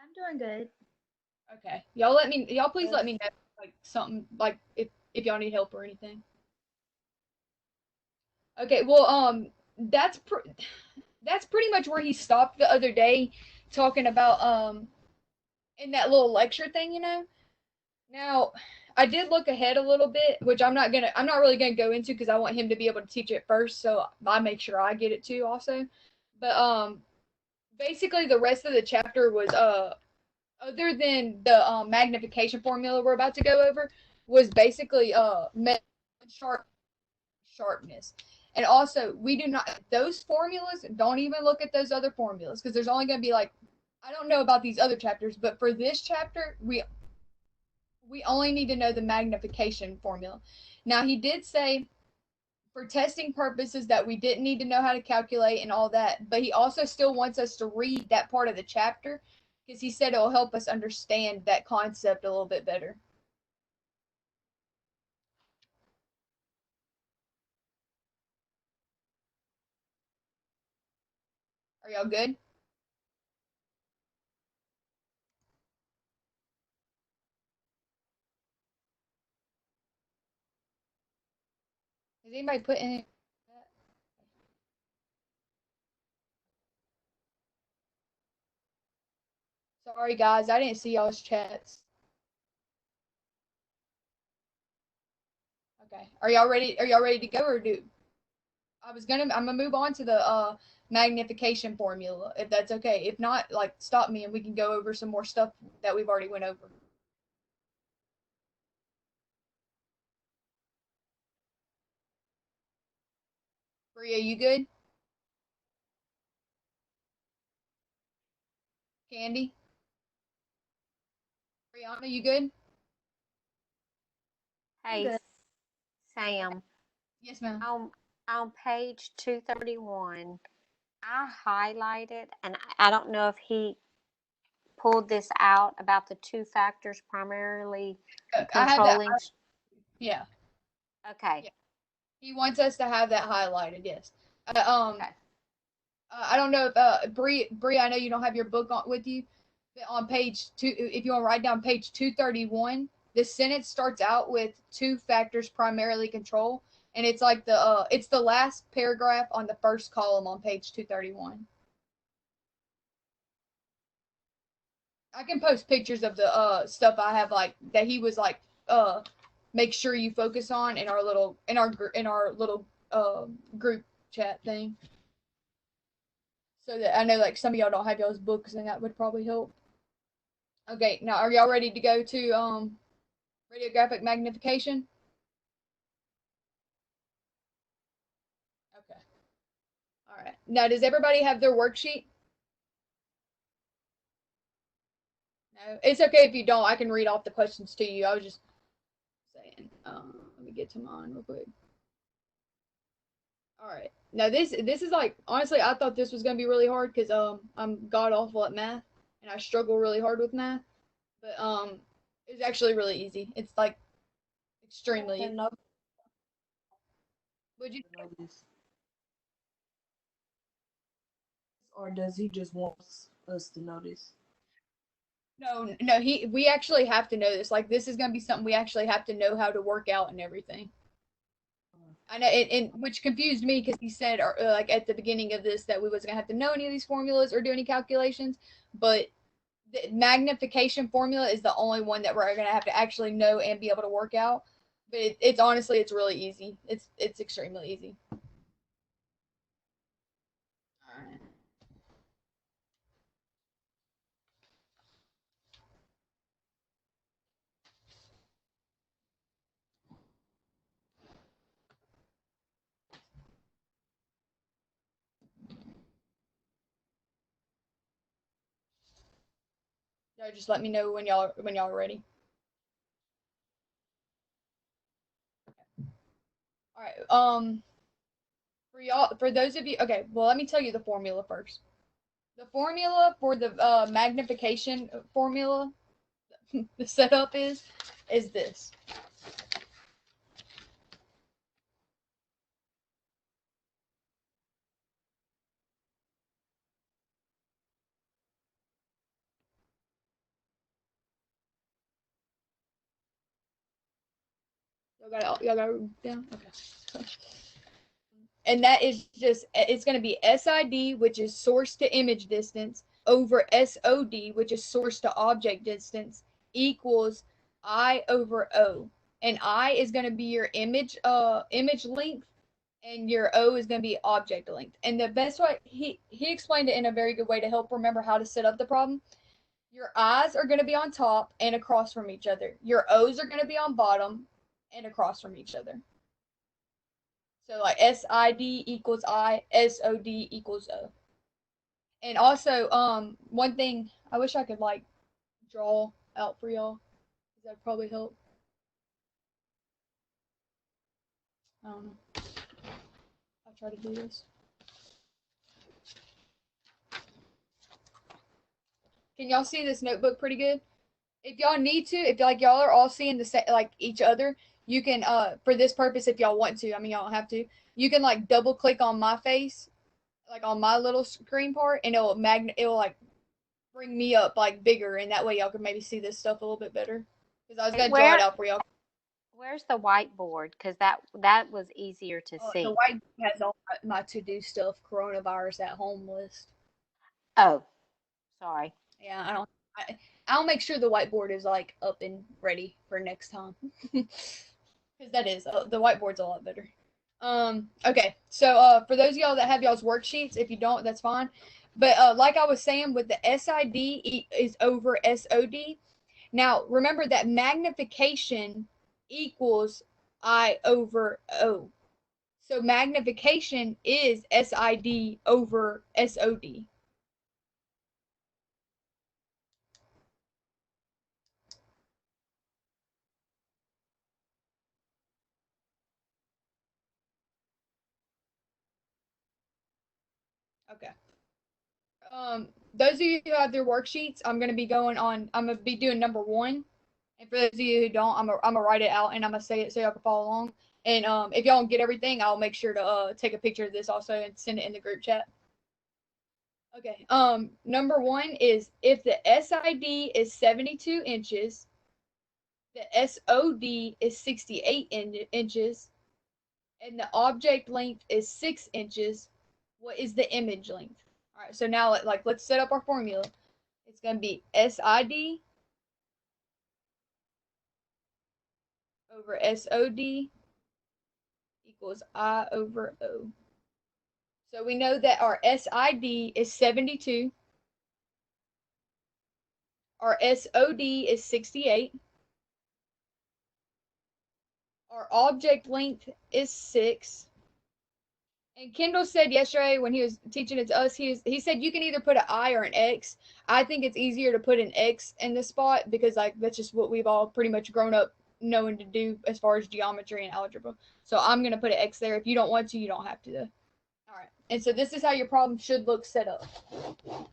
I'm doing good. Okay. Y'all please let me know like something like if y'all need help or anything. Okay. Well, that's pretty much where he stopped the other day, talking about in that little lecture thing, you know. Now, I did look ahead a little bit, which I'm not really gonna go into because I want him to be able to teach it first, so I make sure I get it too also. But basically the rest of the chapter was other than the magnification formula we're about to go over was basically sharpness. And also, we do not those formulas. Don't even look at those other formulas because there's only going to be like I don't know about these other chapters, but for this chapter, we only need to know the magnification formula. Now, he did say for testing purposes that we didn't need to know how to calculate and all that, but he also still wants us to read that part of the chapter because he said it will help us understand that concept a little bit better. Are y'all good? Has anybody put in? Sorry, guys, I didn't see y'all's chats. Okay, are y'all ready? Are y'all ready to go, or do I'm gonna move on to the magnification formula, if that's okay. If not, like stop me and we can go over some more stuff that we've already went over. Bria, you good? Candy? Brianna, you good? I'm Hey, good. Sam, Yes, ma'am. on page 231, I highlighted, and I don't know if he pulled this out about the two factors primarily I have that. controlling. Yeah. Okay. Yeah. He wants us to have that highlighted. Yes. Okay. I don't know if Bree, I know you don't have your book on with you, but on page 2, if you want to write down page 231, the sentence starts out with two factors primarily control, and it's like it's the last paragraph on the first column on page 231. I can post pictures of the stuff I have like that he was like make sure you focus on in our little group chat thing. So that I know like some of y'all don't have y'all's books and that would probably help. Okay, now are y'all ready to go to radiographic magnification? Okay. All right. Now does everybody have their worksheet? No. It's okay if you don't. I can read off the questions to you. I was just saying. Let me get to mine real quick. All right. Now this is like honestly I thought this was gonna be really hard because I'm god awful at math and I struggle really hard with math, but it's actually really easy. It's like extremely easy. Would you? Or does he just want us to know this? No, we actually have to know this. Like this is gonna be something we actually have to know how to work out and everything. I know, and which confused me because he said like at the beginning of this that we wasn't gonna have to know any of these formulas or do any calculations, but the magnification formula is the only one that we're gonna have to actually know and be able to work out. But it's honestly it's really easy. It's extremely easy. All right. Y'all just let me know when y'all are ready. All right. For y'all, for those of you, okay. Well, let me tell you the formula first. The formula for the magnification formula, the setup is this. Y'all got it down? Okay. And that is just, it's going to be SID, which is source to image distance, over SOD, which is source to object distance, equals I over O. And I is going to be your image length, and your O is going to be object length. And the best way, he explained it in a very good way to help remember how to set up the problem. Your I's are going to be on top and across from each other. Your O's are going to be on bottom and across from each other. So like SID equals I, SOD equals O. And also, one thing I wish I could like draw out for y'all. That'd probably help. I don't know. I'll try to do this. Can y'all see this notebook pretty good? If y'all need to, if like y'all are all seeing the like each other, you can for this purpose if y'all want to. I mean y'all don't have to. You can like double click on my face, like on my little screen part, and it'll like bring me up like bigger, and that way y'all can maybe see this stuff a little bit better. Because I was gonna draw it out for y'all. Where's the whiteboard? Because that was easier to see. The whiteboard has all my to-do stuff, coronavirus at home list. Oh, sorry. Yeah, I'll make sure the whiteboard is like up and ready for next time. Because that is the whiteboard's a lot better. Okay, so for those of y'all that have y'all's worksheets, if you don't, that's fine. But like I was saying, with the SID is over SOD. Now remember that magnification equals I over O. So magnification is SID over SOD. Okay. Those of you who have their worksheets, I'm going to be doing number 1. And for those of you who don't, I'm gonna write it out and I'm gonna say it so y'all can follow along. And if y'all don't get everything, I'll make sure to take a picture of this also and send it in the group chat. Okay. Number 1 is if the SID is 72 inches, the SOD is 68 inches, and the object length is 6 inches, what is the image length? All right, so now let's set up our formula. It's going to be SID over SOD equals I over O. So we know that our SID is 72, our SOD is 68, our object length is 6. And Kendall said yesterday when he was teaching it to us, he said you can either put an I or an X. I think it's easier to put an X in this spot because that's just what we've all pretty much grown up knowing to do as far as geometry and algebra. So I'm going to put an X there. If you don't want to, you don't have to though. All right. And so this is how your problem should look set up. All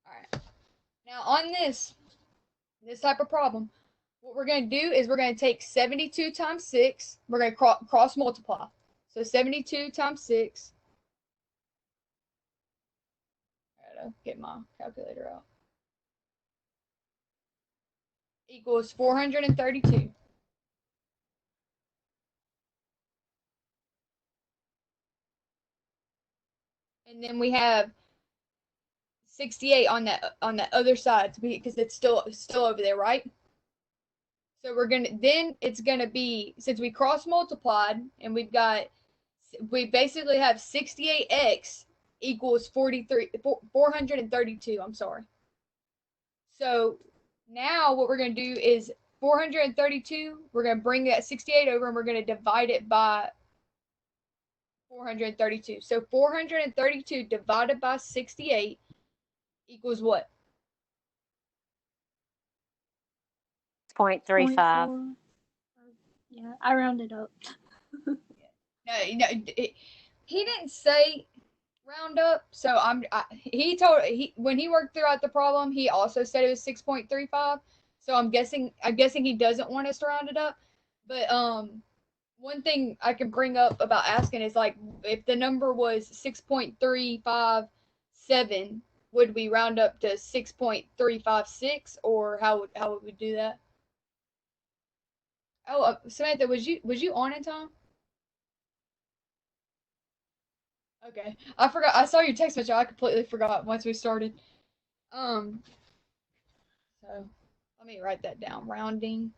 right. Now on this type of problem, what we're going to do is we're going to take 72 times 6. We're going to cross multiply. So 72 times 6. I gotta get my calculator out. Equals 432. And then we have 68 on that other side because it's still over there, right? So it's gonna be, since we cross multiplied and we basically have 68x equals 432. I'm sorry. So now what we're gonna do is 432. We're gonna bring that 68 over and we're gonna divide it by 432. So 432 divided by 68 equals what? 0.35. 0.4. Yeah, I rounded up. No, he didn't say round up. So when he worked throughout the problem, he also said it was 6.35. So I'm guessing he doesn't want us to round it up. But one thing I can bring up about asking is if the number was 6.357, would we round up to 6.356 or how would we do that? Oh, Samantha, was you on in time? Okay, I forgot. I saw your text message. I completely forgot once we started. So let me write that down. Rounding.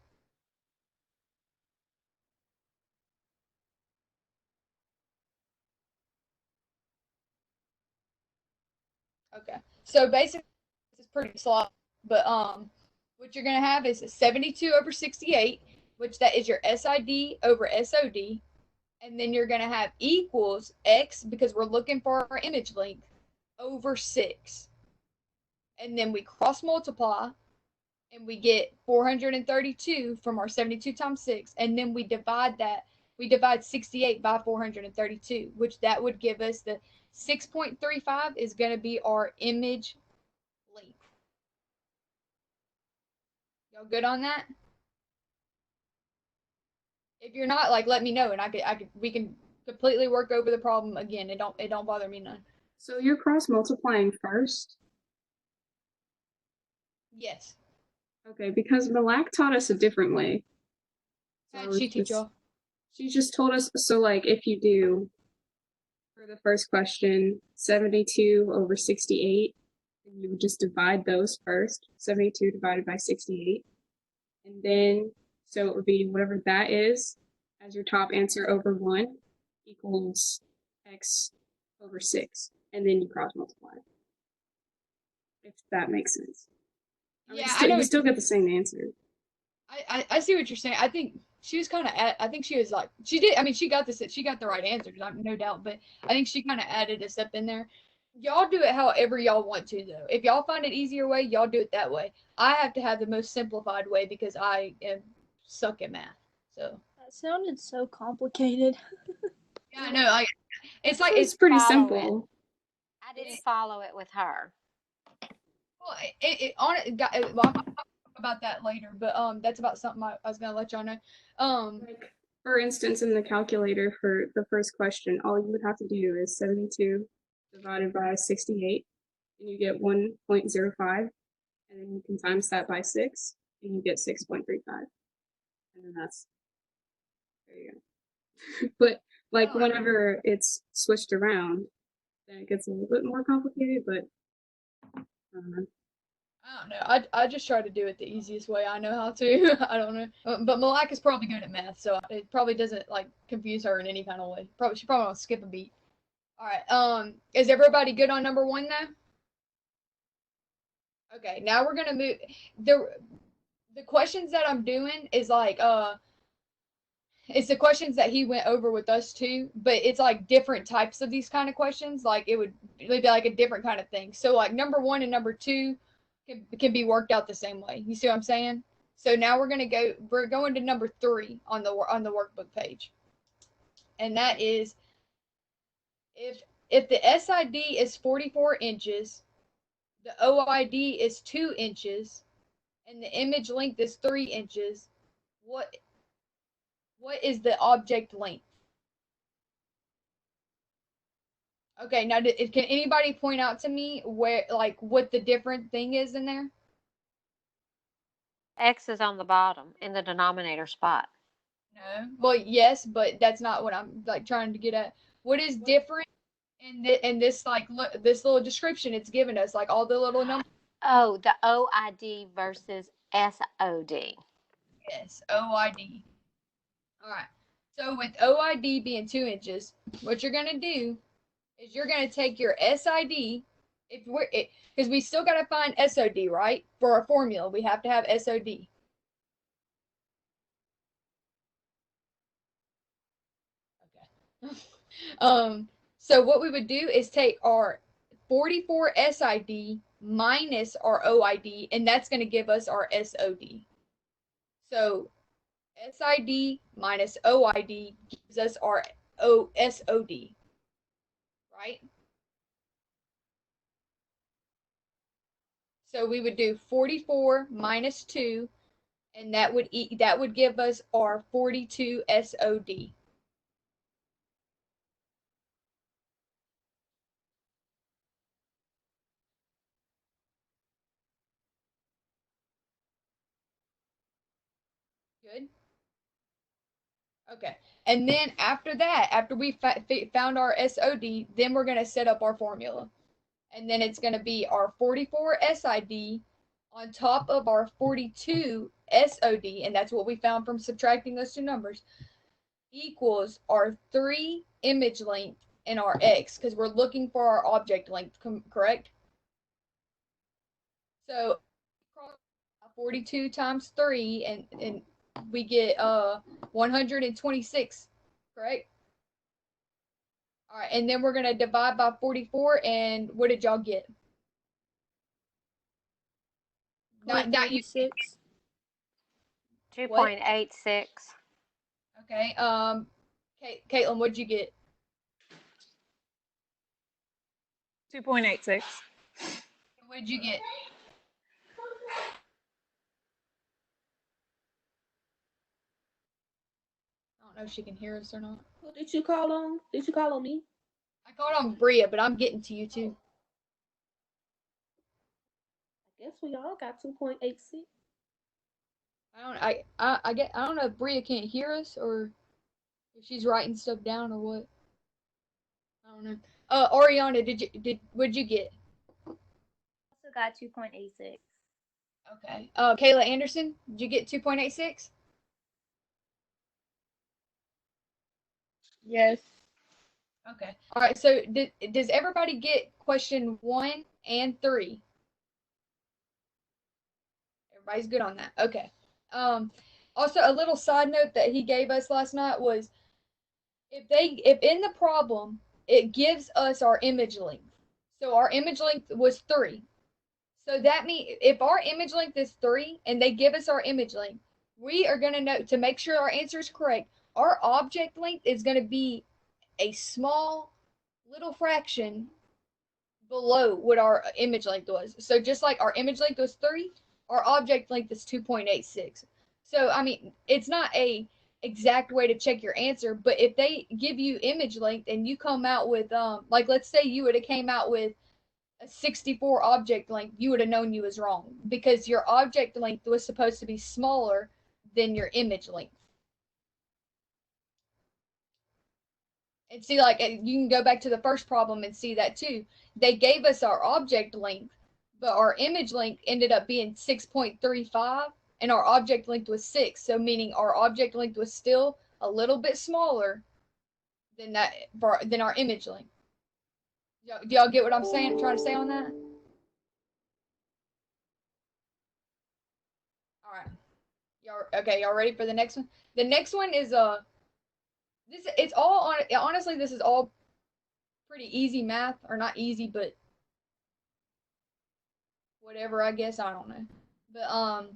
Okay, so basically this is pretty slow, but what you're gonna have is 72 over 68, which that is your SID over SOD, and then you're gonna have equals X because we're looking for our image length over 6, and then we cross multiply, and we get 432 from our 72 times 6, and then we divide 68 by 432, which that would give us the 6.35 is going to be our image length. Y'all good on that? If you're not, let me know, and we can completely work over the problem again. It don't bother me none. So you're cross multiplying first? Yes. Okay, because Malak taught us a different way. How'd she teach y'all? She just told us, so if you do, for the first question, 72 over 68, and you would just divide those first, 72 divided by 68. And then, so it would be whatever that is as your top answer over 1 equals x over 6. And then you cross multiply. If that makes sense. I mean, Yeah, I know. you still get the same answer. I see what you're saying. I think she was kind of I think she was like she did. I mean, she got the right answer, no doubt. But I think she kind of added a step in there. Y'all do it however y'all want to, though. If y'all find it easier way, y'all do it that way. I have to have the most simplified way because I am suck at math. So That sounded so complicated. yeah, I know. It's like It's pretty Follow simple. I didn't follow it with her. well, well, I'll talk about that later. But that's about something I was gonna let y'all know. Like, for instance, in the calculator for the first question, all you would have to do is 72 divided by 68, and you get 1.05, and then you can times that by 6, and you get 6.35. And then there you go. But like whenever it's switched around, then it gets a little bit more complicated, but I don't know. I just try to do it the easiest way I know how to. I don't know. But Malaka's probably good at math, so it probably doesn't like confuse her in any kind of way. She probably won't skip a beat. All right. Is everybody good on number 1 though? Okay. Now we're gonna move. The questions that I'm doing is like it's the questions that he went over with us too, but it's like different types of these kind of questions. Like it would be like a different kind of thing. So like number 1 and number 2 can be worked out the same way. You see what I'm saying? So now we're going to number 3 on the workbook page. And that is if the SID is 44 inches, the OID is 2 inches, and the image length is 3 inches, what is the object length? Okay, now can anybody point out to me where, like, what the different thing is in there? X is on the bottom in the denominator spot. No. Well, yes, but that's not what I'm like trying to get at. What is different in this like this little description it's given us, like all the little numbers? Oh, the OID versus SOD. Yes, OID. All right. So with OID being 2 inches, what you're gonna do is you're gonna take your SID. Because we still gotta find SOD, right? For our formula, we have to have SOD. Okay. So what we would do is take our 44 SID minus our OID, and that's going to give us our SOD. So SID minus OID gives us our SOD, right? So we would do 44 minus 2, and that would give us our 42 SOD. Good. Okay. And then after that, after we found our SOD, then we're going to set up our formula. And then it's going to be our 44 SID on top of our 42 SOD, and that's what we found from subtracting those two numbers, equals our 3 image length and our X, because we're looking for our object length, correct? So 42 times 3, and we get 126, correct? All right, and then we're going to divide by 44, and what did y'all get? Not you. 2.86. Okay. Caitlin, what'd you get? 2.86. What'd you get? I don't know if she can hear us or not. Who did you call on? Did you call on me? I called on Bria, but I'm getting to you too. I guess we all got 2.86. I don't know if Bria can't hear us or if she's writing stuff down or what. I don't know. Oriana, what'd you get? Also got 2.86. Okay. Kayla Anderson, did you get 2.86? Yes. Okay. All right. So does everybody get question 1 and 3? Everybody's good on that. Okay. Also a little side note that he gave us last night was if in the problem it gives us our image length. So our image length was 3. So that means if our image length is 3 and they give us our image length, we are going to know to make sure our answer is correct. Our object length is going to be a small little fraction below what our image length was. So just like our image length was 3, our object length is 2.86. So I mean, it's not a exact way to check your answer, but if they give you image length and you come out with like let's say you would have came out with a 64 object length, you would have known you was wrong because your object length was supposed to be smaller than your image length. And see, like, you can go back to the first problem and see that too. They gave us our object length, but our image length ended up being 6.35 and our object length was 6. So meaning our object length was still a little bit smaller than than our image length. Do y'all get what I'm saying? Trying to say on that? All right. Y'all ready for the next one? The next one is it's all on honestly this is all pretty easy math, or not easy, but whatever, I guess, I don't know. But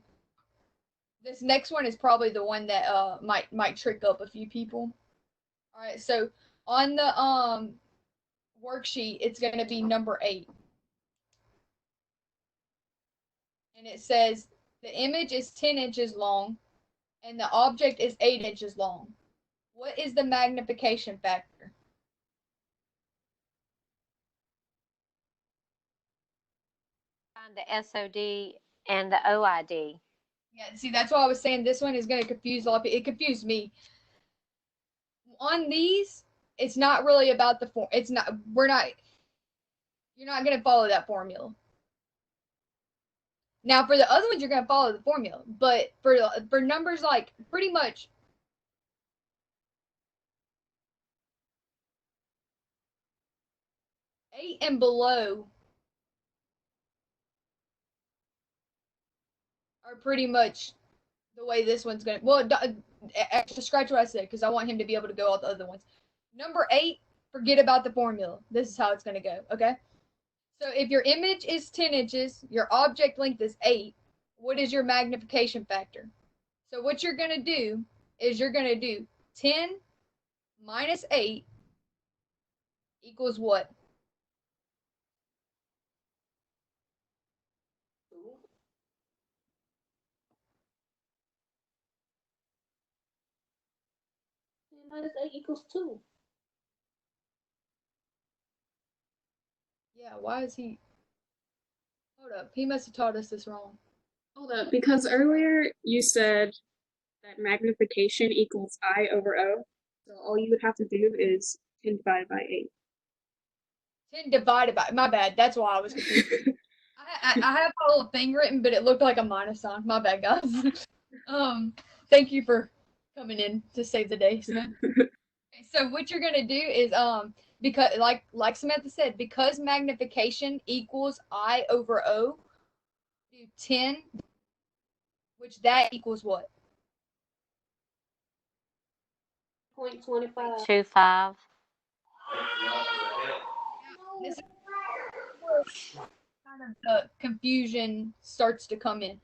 this next one is probably the one that might trick up a few people. All right, so on the worksheet it's going to be number 8. And it says the image is 10 inches long and the object is 8 inches long. What is the magnification factor? Find the SOD and the OID. Yeah, see, that's why I was saying this one is going to confuse a lot of people. It confused me. On these, it's not really about the form. It's not, you're not going to follow that formula. Now, for the other ones, you're going to follow the formula. But for numbers like pretty much 8 and below are pretty much the way this one's going to, well, actually scratch what I said because I want him to be able to go all the other ones. Number 8, forget about the formula. This is how it's going to go, okay? So if your image is 10 inches, your object length is 8, what is your magnification factor? So what you're going to do is you're going to do 10 minus 8 equals what? Minus 8 equals 2. Yeah, why is he? Hold up, he must have taught us this wrong. Hold up, because earlier you said that magnification equals I over O. So all you would have to do is 10 divided by 8. 10 divided by, my bad, that's why I was confused. I have a little thing written, but it looked like a minus sign. My bad, guys. Thank you for coming in to save the day, Samantha. Okay, so what you're gonna do is because like Samantha said, because magnification equals I over O, do 10, which that equals what? 0.25. 25. This is where kind of the confusion starts to come in.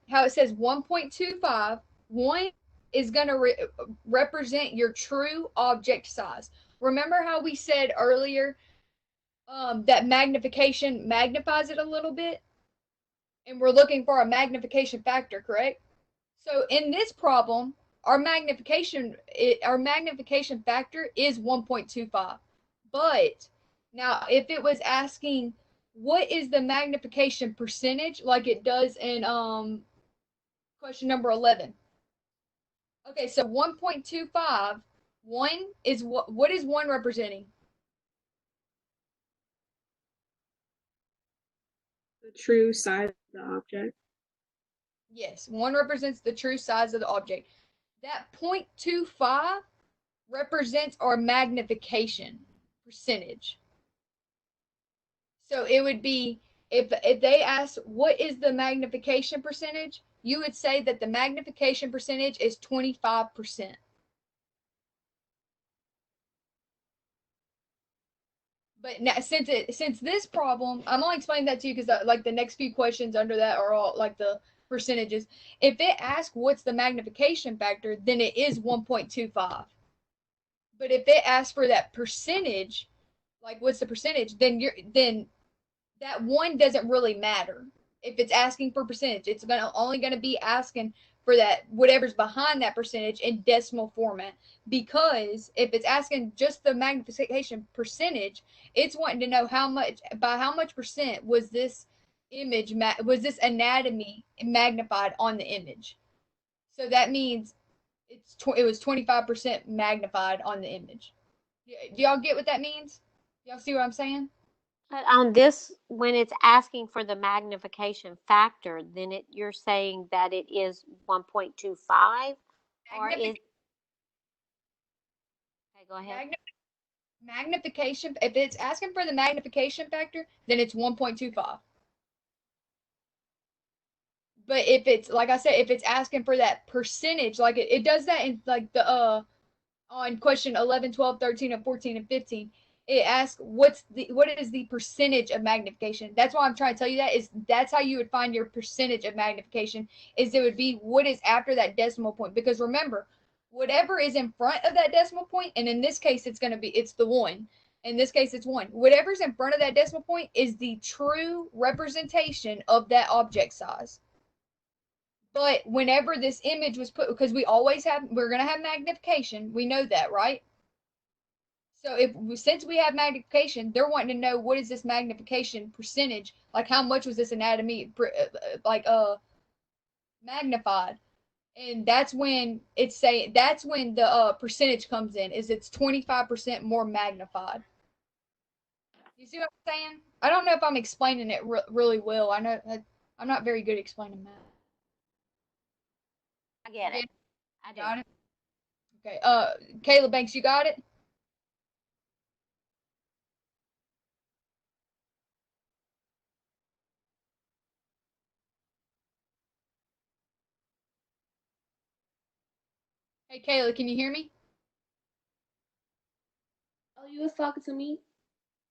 How it says 1.25, 1 is going to represent your true object size. Remember how we said earlier that magnification magnifies it a little bit? And we're looking for a magnification factor, correct? So in this problem, our magnification factor is 1.25. But now if it was asking what is the magnification percentage like it does in question number 11. Okay, so 1.25, 1 is what is 1 representing? The true size of the object. Yes, 1 represents the true size of the object. That 0.25 represents our magnification percentage. So it would be If they ask what is the magnification percentage, you would say that the magnification percentage is 25%. But now, since this problem, I'm only explaining that to you because like the next few questions under that are all like the percentages. If it asks what's the magnification factor, then it is 1.25. But if it asks for that percentage, like what's the percentage, then that one doesn't really matter. If it's asking for percentage, it's only gonna be asking for that whatever's behind that percentage in decimal format. Because if it's asking just the magnification percentage, it's wanting to know by how much percent was this was this anatomy magnified on the image. So that means it was 25% magnified on the image. Do y'all get what that means? Y'all see what I'm saying? But on this, when it's asking for the magnification factor, then you're saying that it is 1.25, or is, okay, go ahead. Magnification, if it's asking for the magnification factor, then it's 1.25. But if it's, like I said, if it's asking for that percentage, like it does that in like the on question 11, 12, 13, and 14 and 15, it asks what is the percentage of magnification. That's why I'm trying to tell you that's how you would find your percentage of magnification, is it would be what is after that decimal point. Because remember, whatever is in front of that decimal point, and in this case it's the 1. In this case it's 1. Whatever's in front of that decimal point is the true representation of that object size. But whenever this image was put, because we're going to have magnification, we know that, right? So since we have magnification, they're wanting to know what is this magnification percentage, like how much was this anatomy magnified. And that's when the percentage comes in, is it's 25% more magnified. You see what I'm saying? I don't know if I'm explaining it really well. I know I'm not very good at explaining math. I get it. I got it. Okay. Caleb Banks, you got it? Hey, Kayla, can you hear me? Oh, you was talking to me?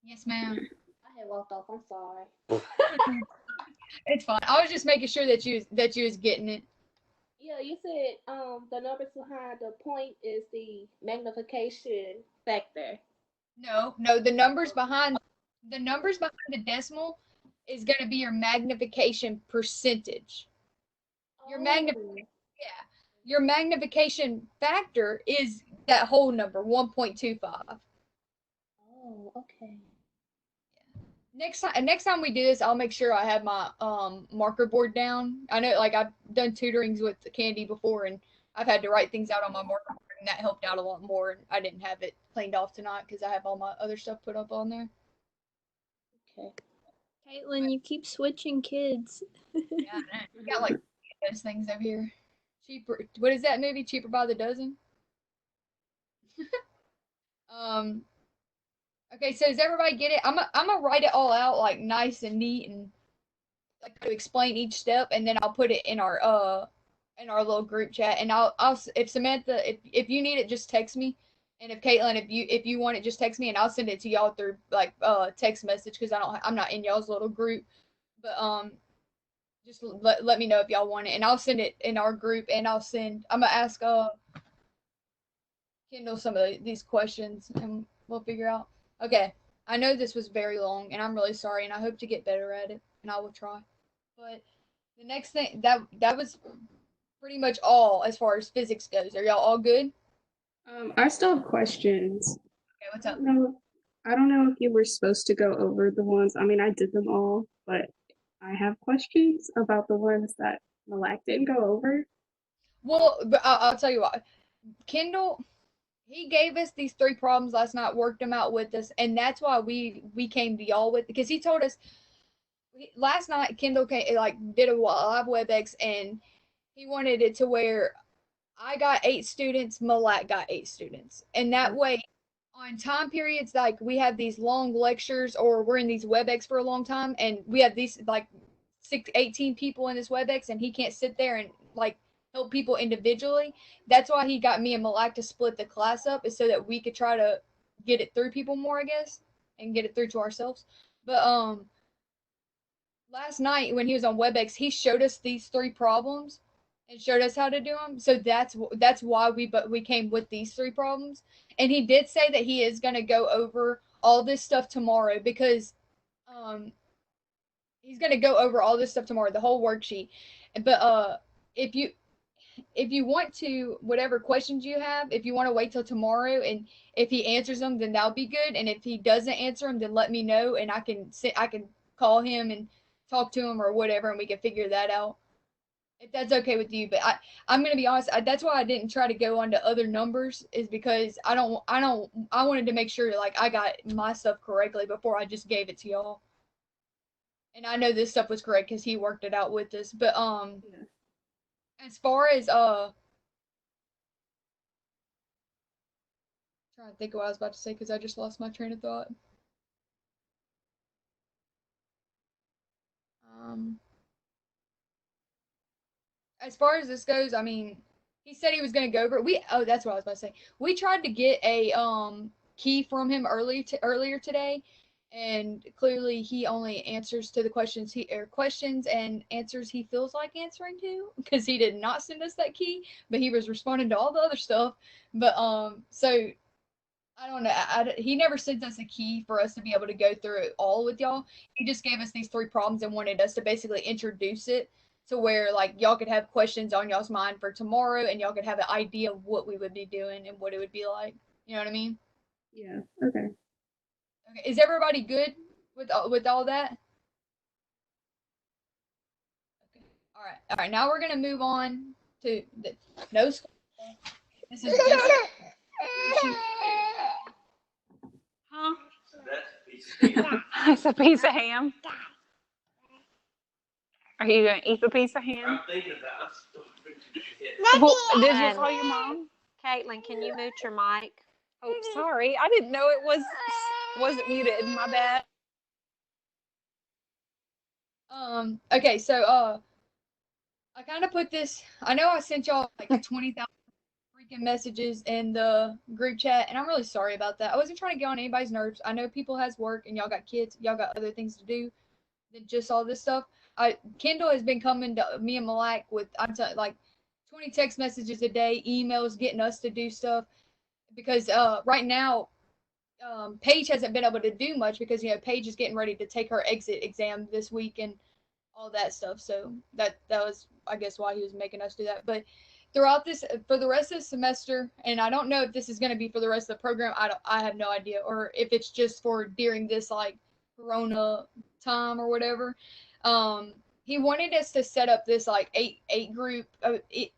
Yes, ma'am. I had walked off. I'm sorry. It's fine. I was just making sure that you was getting it. Yeah, you said the numbers behind the point is the magnification factor. No, the numbers behind the decimal is going to be your magnification percentage. Your your magnification factor is that whole number, 1.25. Oh, okay. Next time we do this, I'll make sure I have my marker board down. I know, like, I've done tutorings with Candy before, and I've had to write things out on my marker board, and that helped out a lot more. And I didn't have it cleaned off tonight because I have all my other stuff put up on there. Okay. Caitlin, you keep switching kids. Yeah, we got like those things over here. Cheaper. What is that movie? Cheaper by the dozen. Okay, so does everybody get it? I'm gonna write it all out like nice and neat and like to explain each step, and then I'll put it in our little group chat. And I'll if Samantha, if you need it, just text me. And if Caitlin, if you want it, just text me, and I'll send it to y'all through like text message, because I'm not in y'all's little group. But just let me know if y'all want it, and I'll send it in our group. And I'm gonna ask Kendall some of these questions, and we'll figure out. Okay, I know this was very long, and I'm really sorry, and I hope to get better at it, and I will try. But the next thing, that was pretty much all as far as physics goes. Are y'all all good? I still have questions. Okay, what's up? I don't know if you were supposed to go over the ones. I mean, I did them all, but I have questions about the ones that Malak didn't go over. Well, but I'll tell you what. Kendall, he gave us these 3 problems last night, worked them out with us, and that's why we came to y'all with, because he told us last night. Kendall did a live WebEx, and he wanted it to where I got 8 students, Malak got 8 students, and that way on time periods, like we have these long lectures or we're in these WebEx for a long time and we have these like 18 people in this WebEx and he can't sit there and like help people individually. That's why he got me and Malak to split the class up, is so that we could try to get it through people more, I guess, and get it through to ourselves. But last night when he was on WebEx, he showed us these 3 problems and showed us how to do them. So that's why we came with these 3 problems. And he did say that he is going to go over all this stuff tomorrow, because he's going to go over all this stuff tomorrow, the whole worksheet. But if you want to, whatever questions you have, if you want to wait till tomorrow, and if he answers them, then that'll be good. And if he doesn't answer them, then let me know, and I can call him and talk to him or whatever, and we can figure that out, if that's okay with you. But I'm gonna be honest, that's why I didn't try to go on to other numbers, is because I wanted to make sure like I got my stuff correctly before I just gave it to y'all. And I know this stuff was correct because he worked it out with us. But as far as trying to think of what I was about to say because I just lost my train of thought. As far as this goes, I mean, he said he was gonna go over it. That's what I was about to say. We tried to get a key from him earlier today, and clearly he only answers to the questions and answers he feels like answering to, because he did not send us that key, but he was responding to all the other stuff. But so I don't know. He never sent us a key for us to be able to go through it all with y'all. He just gave us these 3 problems and wanted us to basically introduce it to where like y'all could have questions on y'all's mind for tomorrow, and y'all could have an idea of what we would be doing and what it would be like. You know what I mean? Yeah. Okay. Okay. Is everybody good with all that? Okay. All right. All right. Now we're gonna move on to the no school. This is just. Huh? That's a piece of ham. Are you gonna eat the piece of ham? I'm thinking about it. Did you call your mom? Caitlin, can you mute your mic? Oh, sorry. I didn't know it wasn't muted. My bad. Okay, so I kind of put this. I know I sent y'all like 20,000 freaking messages in the group chat, and I'm really sorry about that. I wasn't trying to get on anybody's nerves. I know people has work, and y'all got kids. Y'all got other things to do than just all this stuff. Kendall has been coming to me and Malak with like 20 text messages a day, emails, getting us to do stuff, because right now Paige hasn't been able to do much because Paige is getting ready to take her exit exam this week and all that stuff. So that was, I guess, why he was making us do that. But throughout this, for the rest of the semester, and I don't know if this is going to be for the rest of the program. I have no idea, or if it's just for during this like Corona time or whatever. He wanted us to set up this like eight group.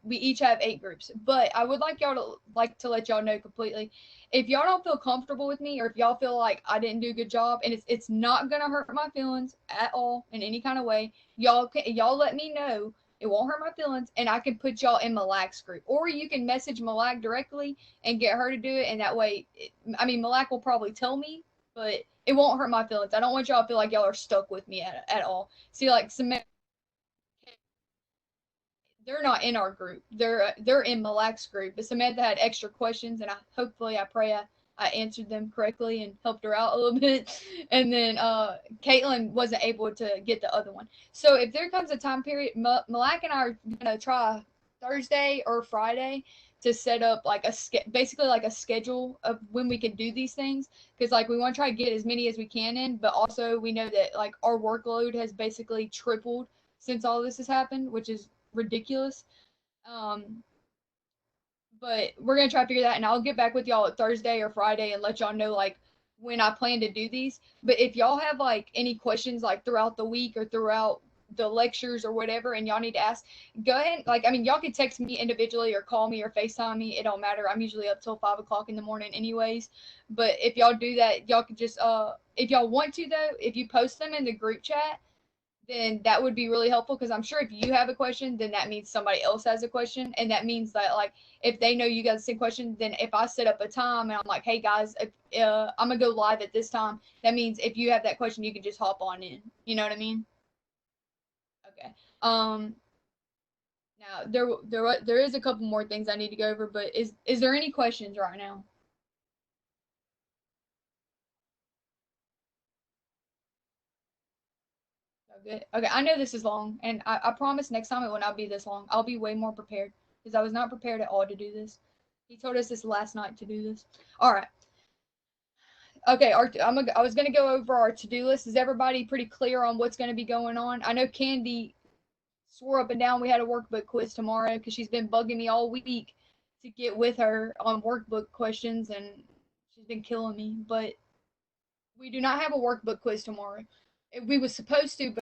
We each have 8 groups, but I would like y'all to let y'all know completely. If y'all don't feel comfortable with me, or if y'all feel like I didn't do a good job, and it's not gonna hurt my feelings at all in any kind of way, y'all let me know. It won't hurt my feelings, and I can put y'all in Malak's group, or you can message Malak directly and get her to do it, and that way, Malak will probably tell me, but it won't hurt my feelings. I don't want y'all to feel like y'all are stuck with me at all. See, like Samantha, they're not in our group. They're in Malak's group. But Samantha had extra questions, and I pray I answered them correctly and helped her out a little bit. And then Caitlin wasn't able to get the other one. So if there comes a time period, Malak and I are gonna try Thursday or Friday to set up like basically like a schedule of when we can do these things, because like we want to try to get as many as we can in, but also we know that like our workload has basically tripled since all this has happened, which is ridiculous. But we're gonna try to figure that, and I'll get back with y'all at Thursday or Friday and let y'all know like when I plan to do these. But if y'all have like any questions like throughout the week or throughout the lectures or whatever, and y'all need to ask, go ahead. Y'all can text me individually or call me or FaceTime me. It don't matter. I'm usually up till 5 o'clock in the morning anyways. But if y'all do that, y'all can just if y'all want to though, if you post them in the group chat, then that would be really helpful, because I'm sure if you have a question, then that means somebody else has a question, and that means that, like, if they know you got the same question, then if I set up a time and I'm like, hey guys, if, I'm gonna go live at this time, that means if you have that question, you can just hop on in. You know what I mean? Okay. Now there is a couple more things I need to go over, but is there any questions right now? Good. Okay, I know this is long, and I promise next time it will not be this long. I'll be way more prepared, because I was not prepared at all to do this. He told us this last night to do this. All right. Okay, I was gonna go over our to-do list. Is everybody pretty clear on what's gonna be going on? I know Candy swore up and down we had a workbook quiz tomorrow, because she's been bugging me all week to get with her on workbook questions, and she's been killing me. But we do not have a workbook quiz tomorrow. We was supposed to, but